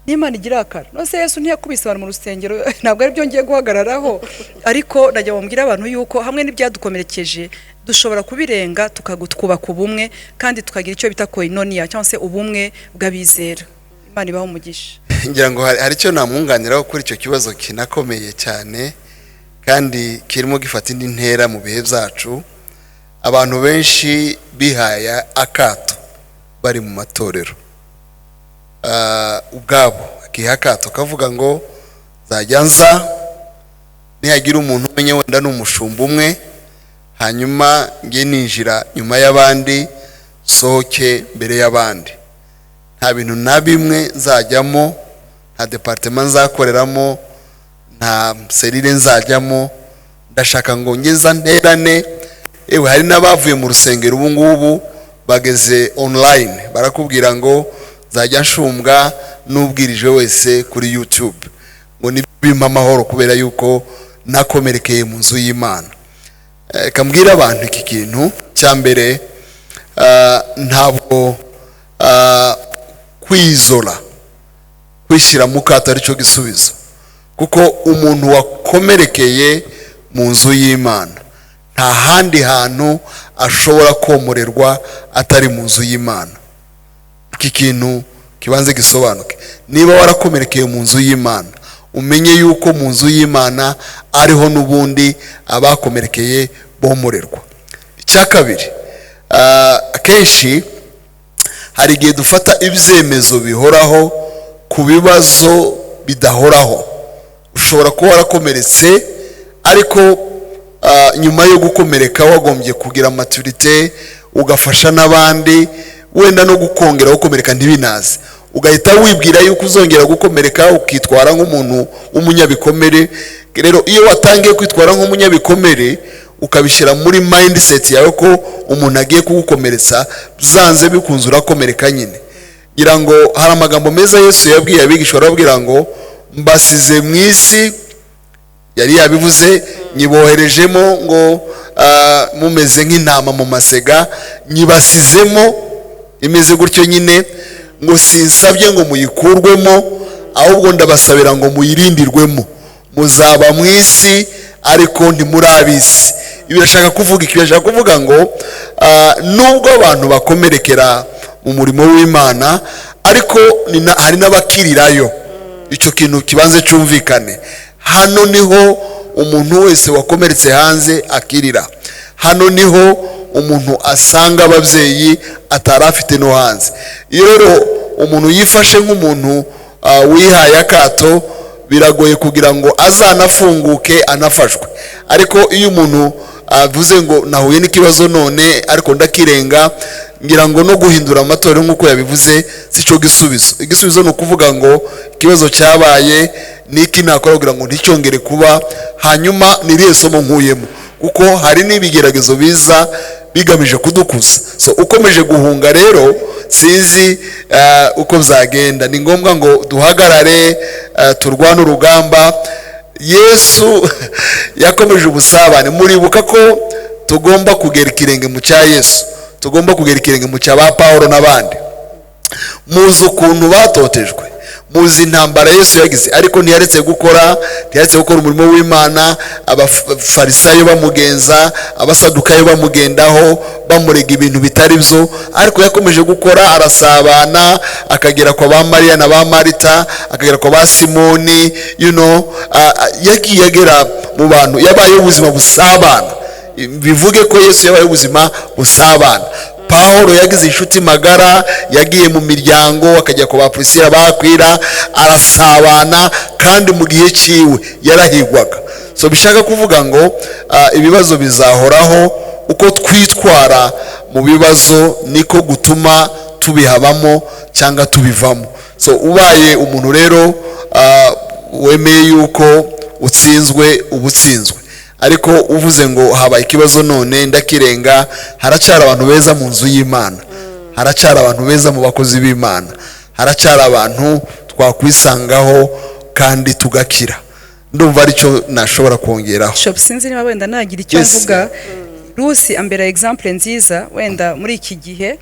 n'Imana igira akara. Nose Yesu ntiyakubise abantu mu rusengero, ntabwo ari byo ngiye guhagararaho, ariko najya bambwira abantu yuko hamwe n'ibyadukomerekeje dushobora kubirenga tukagutwubaka ubumwe, kandi tukagira icyo bita koinonia cyangwa se ubumwe bw'abizera. Imana ibaho umugisha. Ngira ngo hari icyo namwunganiraho kuri icyo kibazo kinakomeye cyane kandi kirimo gifata indi ntera mu bihe byacu. Abantu benshi bihaya akato bari mu matorero, ubwabo akiha akato kavuga ngo zajya nza nihagira umuntu umenye wenda n'umushumba umwe, hanyuma ngiye ninjira nyuma y'abandi, sohoke mbere y'abandi, nta bintu na bimwe nzajyamo, nta departement nzakoreramo, nta serire nzajyamo, ndashaka ngo ngeza nterane. Ewe hari n'abavuye mu rusengero ubu ngubu bageze online, barakubwira ngo zajya nshumbwa n'ubwirije wese kuri YouTube, ngo nibimpa amahoro kubera yuko nakomerekeye mu nzu y'Imana. Kambwira abantu iki kintu cya mbere, ntabwo kwizora kwishyira mu kato ari cyo gisubizo, kuko umuntu wakomerekeye mu nzu y'Imana nta handi hantu ashobora komorerwa atari mu nzu y'Imana. Iki kintu kibanze gisobanuke. Niba warakomerekeye mu nzu y'Imana, umenye yuko mu nzu y'Imana ariho n'ubundi abakomerekeye bomorerwa. Icya kabiri, akenshi hari igihe dufata ibyemezo bihoraho ku bibazo bidahoraho. Ushobora kuba warakomeretse, ariko nyuma yo gukomereka wagombye kugira maturite, ugafasha n'abandi, wenda no gukongera gukomereka ntibinaze, ugahita wibwira yuko uzongera gukomereka ukitwara nk'umuntu w'umunyabikomere. Rero iyo watangiye kwitwara nk'umunyabikomere ukabishyira muri mindset yawe ko umuntu agiye kugukomeretsa, byanze bikunze urakomereka nyine. Ngira ngo hari amagambo meza Yesu yabwiye abigishwa, arababwira ngo mbasize mu isi, yari yabivuze, nyiboherejemo ngo mumeze nk'intama mu masega, nyibasizemo imeze gutyo nyine, ngo sinsabye ngo muyikurwemo, ahubwo ndabasabira ngo muyirindirwemo. Muzaba mu isi ariko ntimurabisi. Birashaka kuvuga iki? Birashaka kuvuga ngo nubwo abantu bakomerekera mu murimo w'Imana, ariko hari n'abakirirayo. Icyo kintu kibanze cyumvikane. Hano niho umuntu wese wakomeretse hanze akirira. Hano niho umuntu asanga ababyeyi atari afite no hanze. Iyo rero umuntu yifashe nk'umuntu wihaye akato, biragoye kugira ngo azanafunguke anafashwe. Ariko iyo umuntu avuze ngo nahuye n'ikibazo none ariko ndakirenga, ngira ngo no guhindura amatorero nk'uko yabivuze sico gisubizo. Igisubizo ni ukuvuga ngo ikibazo cyabaye niki nakora kugira ngo nticyongere kuba, hanyuma niriye somo nkuyemo, kuko hari n'ibigeragezo biza bigamije kudukuza. So ukomeje guhunga rero sinzi uko byagenda. Ni ngombwa ngo duhagarare, turwane urugamba. Yesu yakomeje ubusabane. Muribuka ko tugomba kugera ikirenge mu cya Yesu, tugomba kugera ikirenge mu cya ba Paulo n'abandi. Muzi ukuntu batotejwe, muzi intambara Yesu yagize, ariko ntiyaretse gukora umurimo w'Imana. Abafarisayo bamugenza, abasadukayo bamugendaho, bamurega ibintu bitari byo, ariko yakomeje gukora, arasabana, akagera kwa ba Mariya na ba Marita, akagera kwa ba Simoni, yagiye agera mu bantu, yabaye ubuzima busabana. Bivuge ko Yesu yabaye ubuzima busabana. Paulo yagize inshuti magara, yagiye mu miryango, akajya kwa ba Priscilla bakwira, arasabana, kandi mu gihe ciwe yarahigwaga. So bishaka kuvuga ngo ibibazo bizahoraho, uko twitwara mu bibazo niko gutuma tubihabamo cyangwa tubivamo. So ubaye umuntu rero wemeye yuko utsinzwe, ubutsinzwe. ariko uvuze ngo habaye ikibazo none ndakirenga, haracara abantu beza mu nzu y'Imana, haracara abantu beza mu bakozi b'Imana, haracara abantu twakwisangaho kandi tugakira. Ndumva aricyo nashobora kongeraho. Shop sinzi niba wenda nagira icyo mvuga. Rusi ambera example nziza wenda muri iki gihe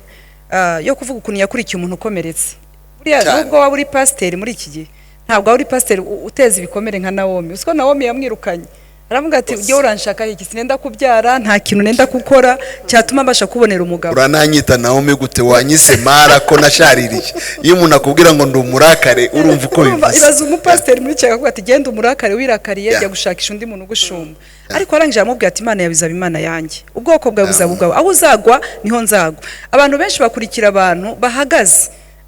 yo kuvuga ukuntu yakurikiye umuntu ukomeretse. Buriya nubwo waba uri pasteur muri iki gihe, ntabwo uri pasteur uteza ibikomere nka Naomi. Usko Naomi yamwirukanye, aravuga ati ujye uranshaka iki, sinenda kubyara, nta kintu nenda gukora cyatuma mbasha kubonera umugabo. Urananyita Naomi gute? Wanyise Mara ko nashaririye. Iyo umuntu akubwira ngo ndi umurakare urumva uko bivuze. Ibaza umupasteur muri cyaka kuvuga ati genda umurakare wirakariye jya gushakisha undi muntu ugushumba. Ariko arangije amubwira ati Imana yabizaba Imana yanjye, ubwoko bwawe buzaba ubwawe, aho uzagwa niho nzagwa. Abantu benshi bakurikira abantu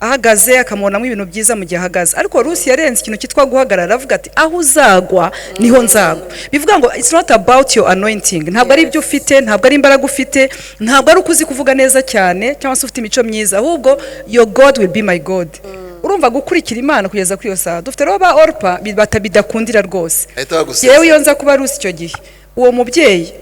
ahagaze akamubonamo ibintu byiza mu gihe ahagaze, ariko Rusi yarenze ikintu cyitwa guhagarara, avuga ati aho uzagwa niho nzagwa. Bivuga ngo it's not about your anointing, ntabwo ari ibyo ufite, ntabwo ari imbaraga ufite, ntabwo ari ukuzi kuvuga neza cyane cyangwa se ufite imico myiza, ahubwo your God will be my God. Urumva gukurikira Imana kugeza kuri yo saha. Dufite rero ba Orpa batabidakundira rwose. Yewe iyo nza kuba Rusi icyo gihe, uwo mubyeyi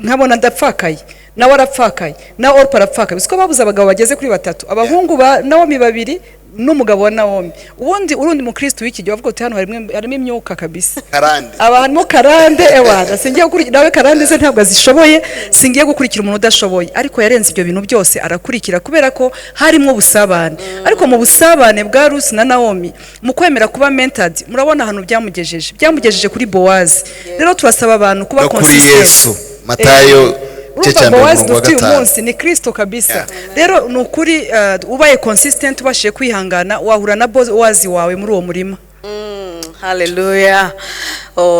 nkabona ndapfakaye, nawe arapfakaye, na Orpa arapfakaye. Bisiko babuze abagabo bageze kuri batatu, abahungu ba Naomi babiri n'umugabo wa Naomi. Urundi mu Kristo w'iki gihe avuga ati hano harimo imyuka kabisa. Karande. Abantu karande ewana, singiye gukurikira nawe karande ze ntabwo azishoboye, singiye gukurikira umuntu udashoboye. Ariko yarenze ibyo bintu byose arakurikira kubera ko harimo ubusabane. Ariko mu busabane bwa Rusi na Naomi, mu kwemera kuba mentored, murabona ahantu byamugejeje kuri Boaz. Rero turasaba abantu kuba consistent. Kuri Yesu. Matayo Boaz dufite uyu munsi ni Kristo kabisa. Rero nukuri ubaye consistent, ubashije kwihangana, wahura na Boaz wawe muri uwo murima. Haleluya.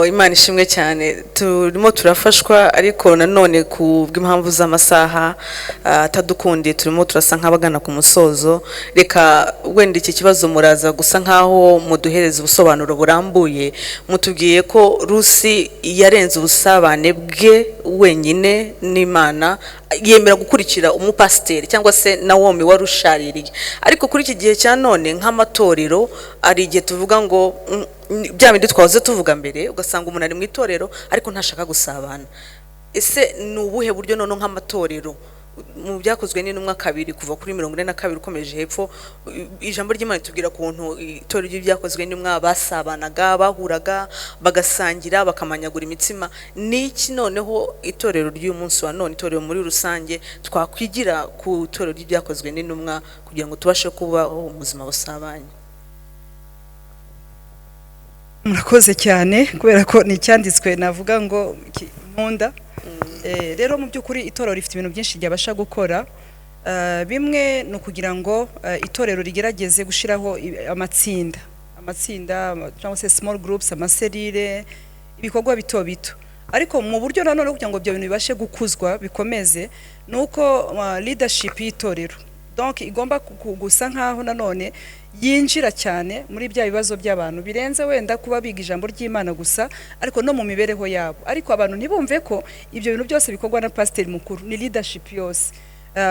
Imana ishimwe cyane. Turimo turafashwa, ariko nanone ku bw'impamvu z'amasaha atadukundiye turimo turasa nk'abagana ku musozo. Reka wenda iki kibazo muraza gusa nkaho muduhereza ubusobanuro burambuye. Mutubwiye ko Rusi yarenze ubusabane bwe wenyine n'Imana, yemera gukurikira umupasiteri cyangwa se Naomi warushaririye. Ariko kuri iki gihe cya none nk'amatorero ari igihe tuvuga ngo bya bindi twahoze tuvuga mbere, ugasanga umuntu ari mu itorero ariko ntashaka gusabana. Ese ni ubuhe buryo none nk'amatorero mu byakozwe n'intumwa 2 kuva kuri 42 ukomeje hepfo, ijambo ry'Imana tubwira kuntu itorero ry'ibyakozwe n'intumwa basabanaga, bahuraga, bagasangira, bakamanyagura imitsima. Niki noneho itorero ry'uyu munsi wa none, itorero muri rusange, twakwigira ku itorero ry'ibyakozwe n'intumwa kugira ngo tubashe kuba ubuzima busabanye? Murakoze cyane kubera ko ni cyanditswe navuga ngo nkunda. Rero mu by'ukuri itorero rifite ibintu byinshi ryabasha gukora. Bimwe no kugira ngo itorero rigerageze gushiraho amatsinda cyangwa se small groups, amaserire, ibikorwa bito bito. Ariko mu buryo nanone kugira ngo byo bintu bibashe gukuzwa bikomeze, nuko leadership y'itorero donc igomba gusa nkaho nanone yinjira cyane muri bya bibazo by'abantu, birenze wenda kuba biga ijambo ry'Imana gusa, ariko no mu mibereho yabo. Ariko abantu ntibumve ko ibyo bintu byose bikorwa na pasteur mukuru, ni leadership yose.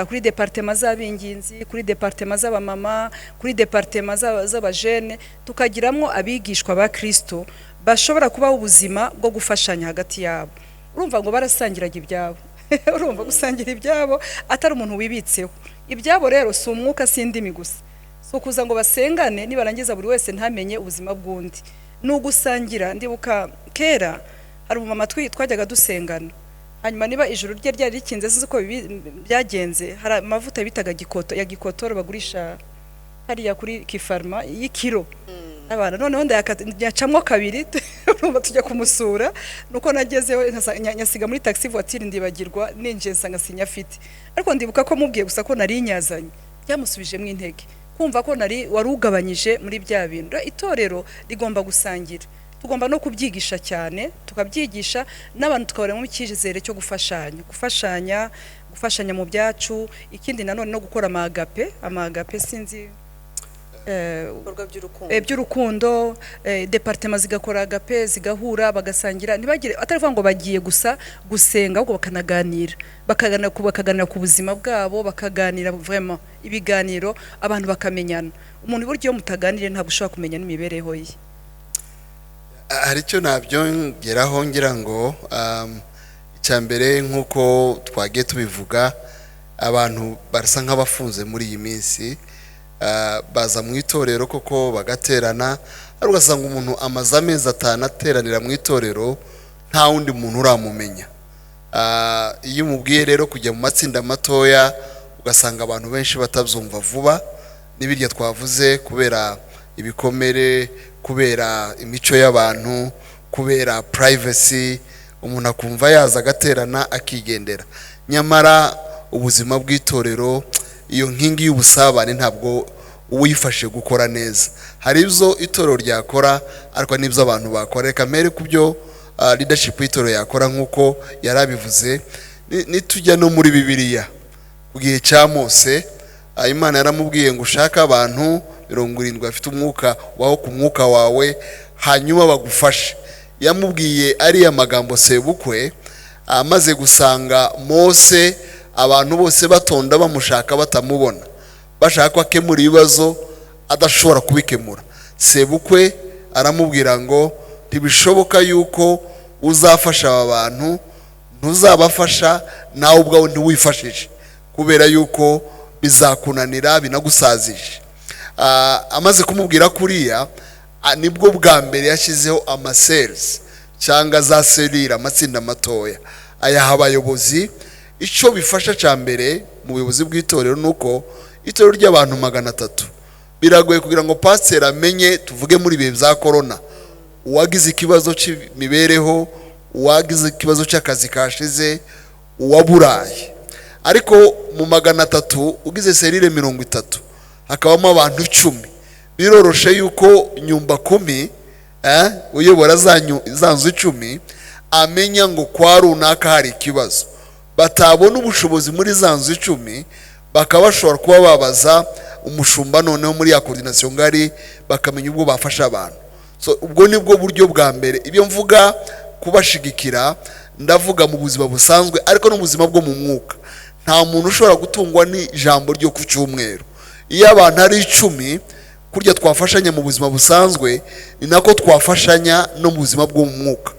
Kuri departement z'abinginzi, kuri departement z'abamama, kuri departement z'abajene, tukagiramo abigishwa ba Kristo bashobora kuba ubuzima bwo gufashanya hagati yabo. Urumva ngo barasangiraga ibyabo. Urumva gusangira ibyabo atari umuntu wibitseho. Ibyabo rero si umwuka sindimi gusa. So kuza ngo basengane nibarangiza buri wese ntamenye ubuzima bw'undi. Nugusangira. Ndibuka kera hari umumama twajyaga dusengana. Hanyuma niba ijuru rye ryari rikinze sinzi ko byagenze, hari amavuta bitaga gikotoro bagurisha hariya kuri Kifarma y'ikiro. Abana noneho ndayacamwo 2 urumva tujya kumusura, nuko nagezeho nyasiga muri taxi voiture ndibagirwa ninje nsanga sinyafite. Ariko ndibuka ko mubwiye gusa ko nari nyazanye, byamusubije mu intege kumva ko nari warugabanyije muri bya bintu. Itorero rigomba gusangira, tugomba no kubyigisha cyane, tukabyigisha n'abantu tukabara mu cyizere cyo gufashanya mu byacu. Ikindi nanone no gukora amagape sinzi by'urukundo, departement zigakora agape, zigahura bagasangira, ntibagire atarivuga ngo bagiye gusa gusenga, ahubwo bakaganira ku buzima bwabo, bakaganira vraiment ibiganiro, abantu bakamenyana. Umuntu buryo mutaganire ntabwo ushobora kumenya n'imibereho ye. hari icyo nabyongeraho ngira ngo icyambere nk'uko twagiye tubivuga abantu barasa nk'abafunze muri iyi minsi baza mu itorero koko bagaterana ariko ugasanga umuntu amaze amezi 5 ateranira mu itorero nta wundi muntu uramumenya. Iyo umubwiye rero kujya mu matsinda matoya ugasanga abantu benshi batabyumva vuba n'ibirya twavuze kubera ibikomere, kubera imico y'abantu, kubera privacy, umuntu akumva yaza agaterana akigendera. Nyamara ubuzima bw'itorero iyo nkingi y'ubusabane ntabwo uwifashe gukora neza. Hari ibyo itorero ryakora ariko n'ibyo abantu bakora. Reka mbere kubyo leadership y'itorero yakora nk'uko yarabivuze. Nitujya no muri Bibiliya ubwiye cya Mose, Imana yaramubwiye ngo ushaka abantu 70 bafite umwuka waho ku mwuka wawe hanyuma bagufashe. Yamubwiye ari amagambo sebukwe amaze gusanga Mose abantu bose batonda bamushaka batamubona, bashaka ko akemura ibibazo adashobora kubikemura. Sebukwe aramubwira ngo ntibishoboka yuko uzafasha aba bantu, ntuzabafasha nawe ubwawe ntiwifashije kubera yuko bizakunanira binagusazije. Amaze kumubwira kuriya nibwo bwa mbere yashyizeho amacells cyangwa za selire, amatsinda matoya ayaha abayobozi. Icyo bifasha cya mbere mu buyobozi bw'itorero nuko itorero ry'abantu 300 biragoye kugira ngo pastor amenye, tuvuge muri bihe bya corona, uwagize ikibazo cy'imibereho, uwagize ikibazo cy'akazi kashize, uwaburaye. Ariko mu 300 ugize selire 30 hakabamo abantu 10, biroroshe yuko nyumba 10 uyobora za nzu 10 amenya ngo kwa runaka hari ikibazo. Batabona ubushobozi muri za nzu 10 bakabashobora kuba babaza umushumba noneho muri ya coordination ngari bakamenya ubwo bafasha abantu. So ubwo nibwo buryo bwa mbere. Ibyo mvuga kubashigikira ndavuga mu buzima busanzwe ariko no mu buzima bwo mu mwuka. Nta muntu ushobora gutungwa ni jambo ryo ku cyumweru. Iyo abantu ari 10 kurya twafashanya mu buzima busanzwe ni nako twafashanya no mu buzima bwo mu mwuka.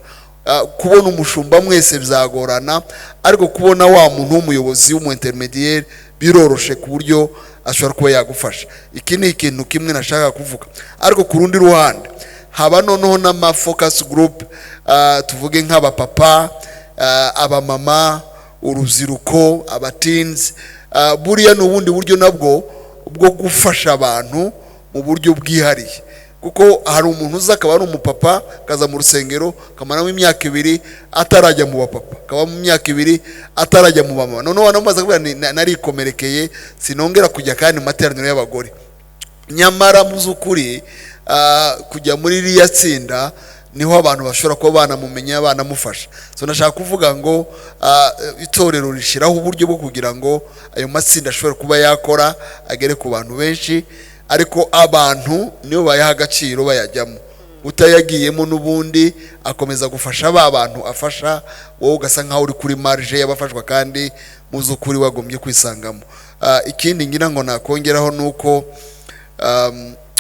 Kubona umushumba mwese byagorana ariko kubona wa muntu w'umuyobozi w'umu-intermediaire biroroshe ku buryo ashobora kuba yagufasha. Iki ni ikintu kimwe nashaka kuvuga. Ariko ku rundi ruhande haba noneho n'ama focus group, tuvuge nk'aba papa, aba mama, urubyiruko, aba teens. Buriya n'ubundi buryo nabwo bwo gufasha abantu mu buryo bwihariye, kuko hari umuntu uza akaba ari umupapa kaza mu rusengero kamaramo imyaka 2 atarajya mu bapapa, kaba mu myaka 2 atarajya mu mama. None wanamaze kuvuga narikomerekeye sinongera kujya kandi materaniro y'abagore. Nyamara mu zukuri kujya muri riya tsinda niho abantu bashobora kuba banamumenya banamufasha. So nashaka kuvuga ngo itorero rishiraho uburyo bwo kugira ngo ayo matsinda ashobora kuba yakora agere ku bantu benshi, ariko abantu niyo bayaha agaciro bayajyamo. Utayagiyemo n'ubundi akomeza gufasha ba bantu afasha, wowe ugasa nkaho uri kuri marge y'abafashwa kandi muzukuri wagombye kwisangamo. Ikindi ngira ngo nakongeraho nuko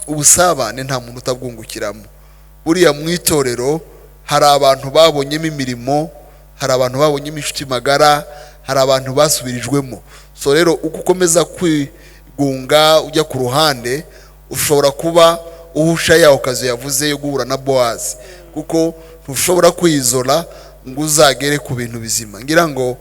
ubusabane nta muntu utabwungukiramo. Buriya mu itorero hari abantu babonyemo imirimo, hari abantu babonyemo inshuti magara, hari abantu basubirijwemo. So rero uko ukomeza kwigunga ujya ku ruhande ushobora kuba uhusha yaho kazi yavuze yo guhura na Boaz, kuko ntushobora kwizola ngo uzagere ku bintu bizima. Ngira ngo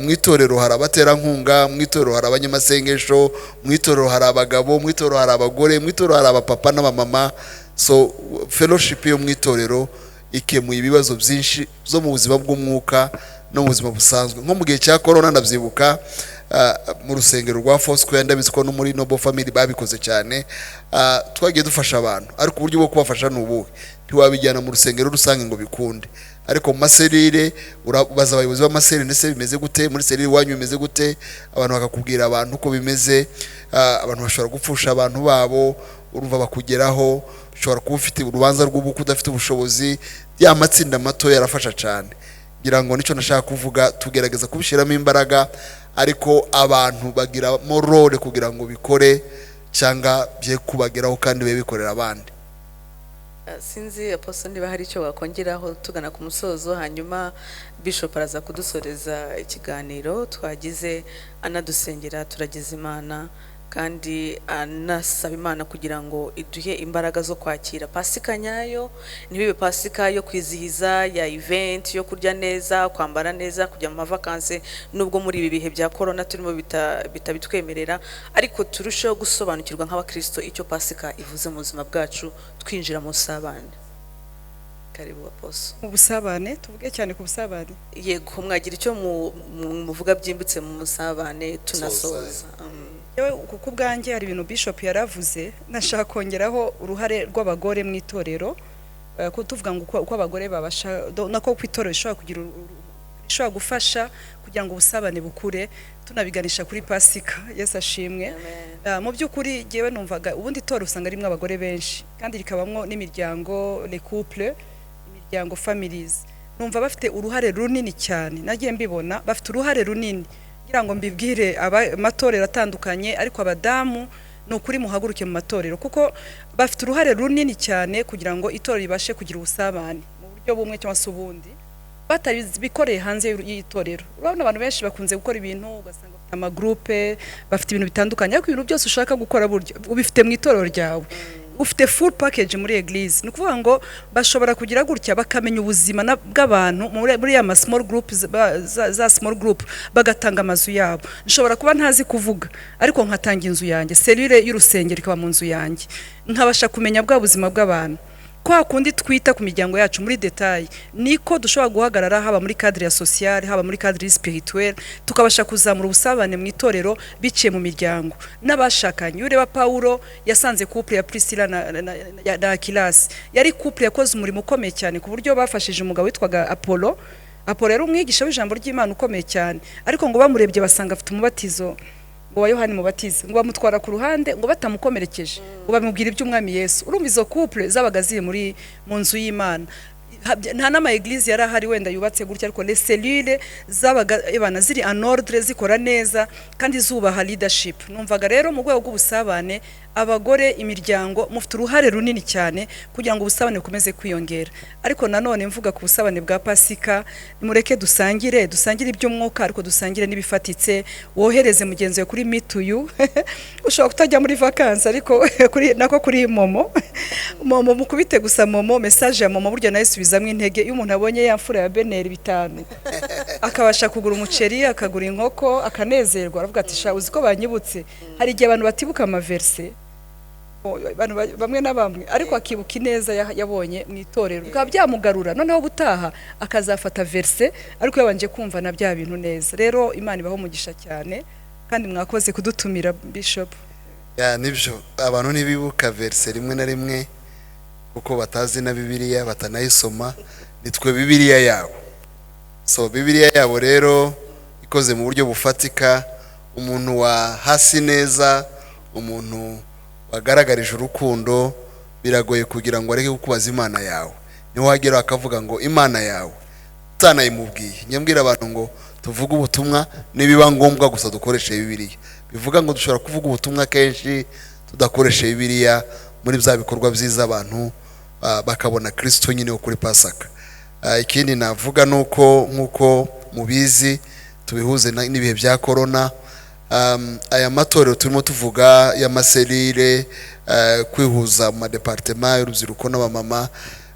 mu itorero hari abaterankunga, mu itorero hari abanyamasengesho, mu itorero hari abagabo, mu itorero hari abagore, mu itorero hari abapapa n'abamama. So fellowship yo mu itorero ikemuye ibibazo byinshi zo mu buzima bw'umwuka no mu buzima busanzwe. Nko mu gihe cya corona ndabyibuka mu rusengero rwa Foursquare, ndabiziko no muri Noble Family babikoze cyane. Twagiye dufasha abantu ariko uburyo bwo kubafasha n'ubuhe ntiwabijyana mu rusengero rusange ngo bikunde. Ariko mu maserire urabaza abayobozi b'amaserire ndetse bimeze gute, muri serire wanyu bimeze gute, abantu bakakubwira abantu uko bimeze. Abantu bashobora gupfusha abantu babo, urumva bakugeraho. Ushobora kuba ufite urubanza rw'ubuku udafite ubushobozi, ya matsinda mato yarafasha cyane. Ngira ngo nicyo nashaka kuvuga, tugerageza kubishiramo imbaraga ariko abantu bagira morale kugira ngo bikore cyangwa bye kubageraho kandi be bikorera abandi. sinzi aposto niba hari icyo wakongeraho tugana ku musozo, hanyuma bishop araza kudusoreza ikiganiro twagize anadusengera, turagize Imana kandi anasaba Imana kugira ngo iduhe imbaraga zo kwakira pasika nyayo, ntibibe pasika yo kwizihiza ya event yo kurya neza, kwambara neza, kujya mu mavakanse, nubwo muri ibi bihe bya corona turimo bitabitwemerera, ariko turusheho gusobanukirwa nk'abakristo icyo pasika ivuze mu buzima bwacu, twinjira mu busabane. Karibu aposo. Mu busabane tuvuge cyane ku busabane. Yego, mwagira icyo muvuga byimbitse mu musabane tunasoza. Yewe kuko ubwanjye hari ibintu bishop yaravuze, nashaka kongeraho uruhare rw'abagore mu itorero, ko tuvuga ngo uko abagore babasha nako kwitorero ishobora gufasha kugira ngo ubusabane bukure, tunabiganisha kuri pasika. Yesu ashimwe. Mu by'ukuri jewe numvaga ubundi itorero usanga rimwe abagore benshi kandi rikabamwo n'imiryango, les couples, imiryango, families, numva bafite uruhare runini cyane, nagiye mbibona bafite uruhare runini kugira ngo mbibwire amatorero atandukanye, ariko abadamu no kuri muhaguruke mu matorero kuko bafite uruhare runini cyane kugira ngo itorero ribashe kugira ubusabane mu buryo bumwe cyangwa se ubundi, batabikoreye hanze y'itorero. Urabona abantu benshi bakunze gukora ibintu ugasanga bafite amagroupe, bafite ibintu bitandukanye, ariko ibintu byose ushaka gukora buryo ubifite mu itorero ryawe, ufite full package muri eglise. Ni ukuvuga ngo bashobora kugira gutya bakamenya ubuzima bw'abantu muri ya small group za small group, bagatanga amazu yabo. Nshobora kuba ntazi kuvuga ariko nkatanga inzu yanjye, cellule y'urusengero ikaba mu nzu yanjye, nkabasha kumenya bwa buzima bw'abantu. Kwa kundi twita ku miryango yacu muri detail, niko dushobora guhagarara haba muri cadre ya social, haba muri cadre spirituel, tukabasha kuzamura ubusabane mu itorero biciye mu miryango. N'abashakanye, ureba Paulo yasanze couple ya Priscilla na Aquilasi, yari couple yakoze umurimo ukomeye cyane ku buryo bafashije umugabo witwaga Apollo yari umwigisha w'ijambo ry'Imana ukomeye cyane, ariko ngo bamurebye basanga afite umubatizo ngo wa Yohani mubatiza, ngo bamutwara ku ruhande ngo batamukomerekeje, ngo bamubwira iby'umwami Yesu. Urumva izo couple zabaga ziri mu nzu y'Imana. Nta nama eglise yari ahari wenda yubatse gutya, ariko les cellules zabaga ebana ziri en ordre, zikora neza kandi zubaha leadership. Numvaga rero mu rwego rw'ubusabane abagore, imiryango mufite uruhare runini cyane kugira ngo ubusabane bukomeze kwiyongera. Ariko nanone mvuga ku busabane bwa pasika, nimureke dusangire iby'umwuka, ariko dusangire n'ibifatitse. Wohereze mugenzi we kuri meet you ushobora kutajya muri vacances, ariko kuri momo mukubite gusa momo, message ya momo buryo nayo subizamwe intege. Iyo umuntu abonye ya mfura ya Beneri 5 akabasha kugura umuceri, akagura inkoko, akanezerwa, aravuga ati sha uziko banyibutse. Hari igihe abantu batibuka amaverse bamwe na bamwe, ariko akibuka ineza yabonye mu itorero, bikaba byamugarura noneho butaha akazafata verse, ariko yabanje kumva na bya bintu neza. Rero Imana ibaho umugisha cyane kandi mwakoze kudutumira bishop. Nibyo, abantu ntibibuka verse rimwe na rimwe kuko batazi na Bibiliya, batanayisoma. Nitwe Bibiliya yabo. So Bibiliya yabo rero ikoze mu buryo bufatika, umuntu wa hasi neza, umuntu wagaragarije urukundo, biragoye kugira ngo areke kukubaza Imana yawe. Niho wagera akavuga ngo Imana yawe utanayimubwiye. Nyambwira abantu ngo tuvuge ubutumwa nibiba ngombwa gusa dukoreshe Bibiliya. Bivuga ngo dushobora kuvuga ubutumwa kenshi tudakoresha Bibiliya, muri bya bikorwa byiza abantu bakabona Kristo nyine kuri Pasika. Ikindi navuga nuko nkuko mubizi tubihuze n'ibihe bya corona, aya matorero turimo tuvuga y'amaserire, kwihuza mu departement y'urubyiruko n'abamama,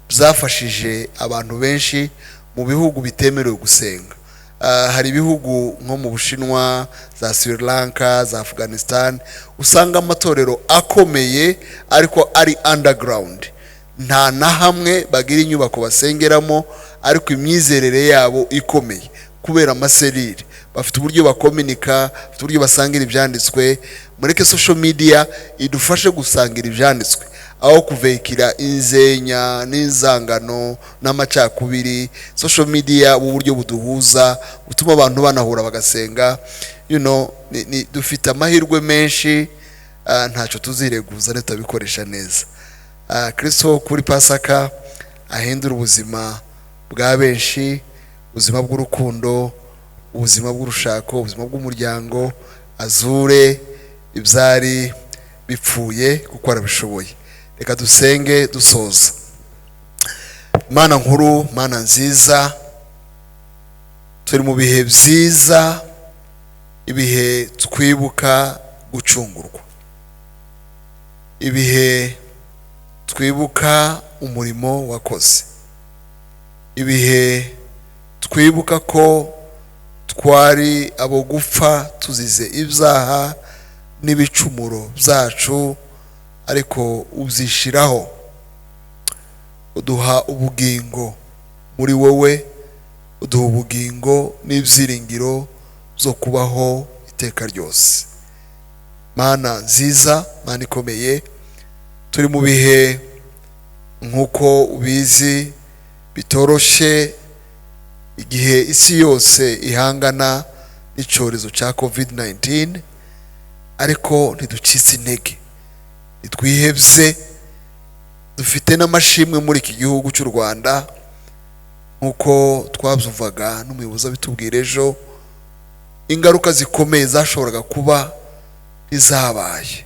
byafashije abantu benshi mu bihugu bitemerewe gusenga. Hari ibihugu nko mu Bushinwa, za Sri Lanka, za Afghanistan, usanga amatorero akomeye ariko ari underground, nta na hamwe bagira inyubako basengeramo, ariko imyizerere yabo ikomeye kubera amaserire. Bafite uburyo bakomunika, bafite uburyo basangira ibyanditswe. Mureke social media idufashe gusangira ibyanditswe, aho kuvekira inzenya n'inzangano n'amacakubiri. Social media uburyo buduhuza, utuma abantu banahura bagasenga. Dufite amahirwe menshi, ntacyo tuzireguza nitabikoresha neza. Kristo kuri Pasika ahindura ubuzima bwa benshi, ubuzima bw'urukundo, ubuzima bw'urushako, ubuzima bw'umuryango, azure ibyari bipfuye kuko arabishoboye. Reka dusenge dusoza. Mana nkuru, Mana nziza, turi mu bihe byiza, ibihe twibuka gucungurwa, ibihe twibuka umurimo wakoze, ibihe twibuka ko twari abo gupfa tuzize ibyaha n'ibicumuro byacu, ariko uzishiraho uduha ubugingo muri wowe, uduha ubugingo n'ibyiringiro byo kubaho iteka ryose. Mana nziza, Mana ikomeye, turi mu bihe nk'uko ubizi bitoroshe, igihe isi yose ihangana n'icyorezo cya COVID-19, ariko ntiducitse intege, ntitwihebye, dufite n'amashimwe muri iki gihugu cy'u Rwanda nk'uko twabyumvaga n'umuyobozi abitubwira ejo. Ingaruka zikomeye zashoboraga kuba ntizabaye,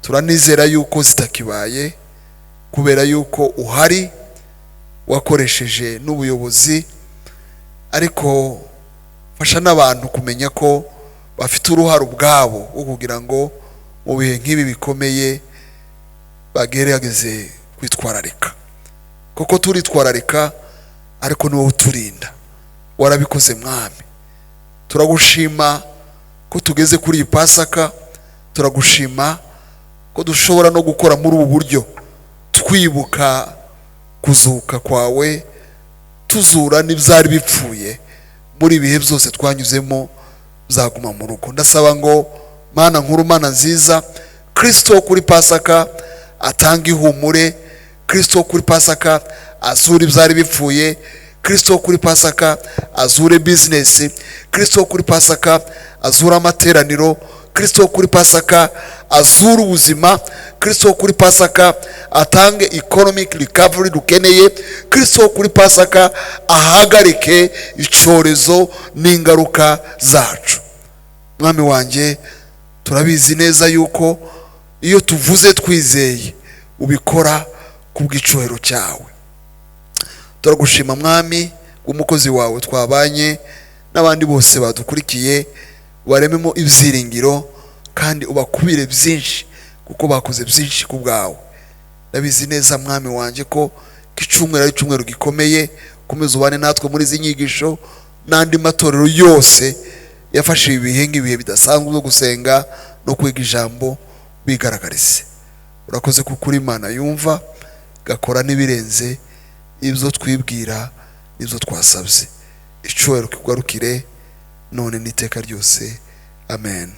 turanizera yuko zitakibaye kubera yuko uhari, wakoresheje n'ubuyobozi, ariko fasha n'abantu kumenya ko bafite uruhare ubwabo wo kugira ngo mu bihe nk'ibi bikomeye bagerageze kwitwararika, kuko turitwararika ariko ni wowe uturinda, warabikoze Mwami. Turagushima ko tugeze kuri iyi Pasika, turagushima ko dushobora no gukora muri ubu buryo, twibuka kuzuka kwawe, tuzura n'ibyari bipfuye muri ibihe byose twanyuzemo bizaguma mu rugo. Ndasaba ngo Mana nkuru, Mana nziza, Kristo kuri Pasika atanga ihumure, Kristo kuri Pasika azura ibyari bipfuye, Kristo kuri Pasika azure business, Kristo kuri Pasika azura amateraniro, Kristo kuri Pasika azura ubuzima, Kristo kuri Pasika atange economic recovery dukeneye, Kristo kuri Pasika ahagarike icyorezo n'ingaruka zacu. Mwami wanjye, turabizi neza yuko iyo tuvuze twizeye ubikora kubw'icyubahiro cyawe. Turagushima Mwami umukozi wawe twabanye n'abandi bose badukurikiye, barememo ibyiringiro kandi ubakubire byinshi kuko bakoze byinshi ku bwawe. Ndabizi neza Mwami wanjye ko icyumweru ari icyumweru gikomeye, komeza ubane natwe muri izi nyigisho n'andi matorero yose yafashe ibihe nk'ibihe bidasanzwe byo gusenga no kwiga ijambo bigaragarize. Urakoze kuko uri Imana yumva gakora n'ibirenze ibyo twibwira n'ibyo twasabye. Icyubahiro kigarukire none n'iteka ryose. Amen.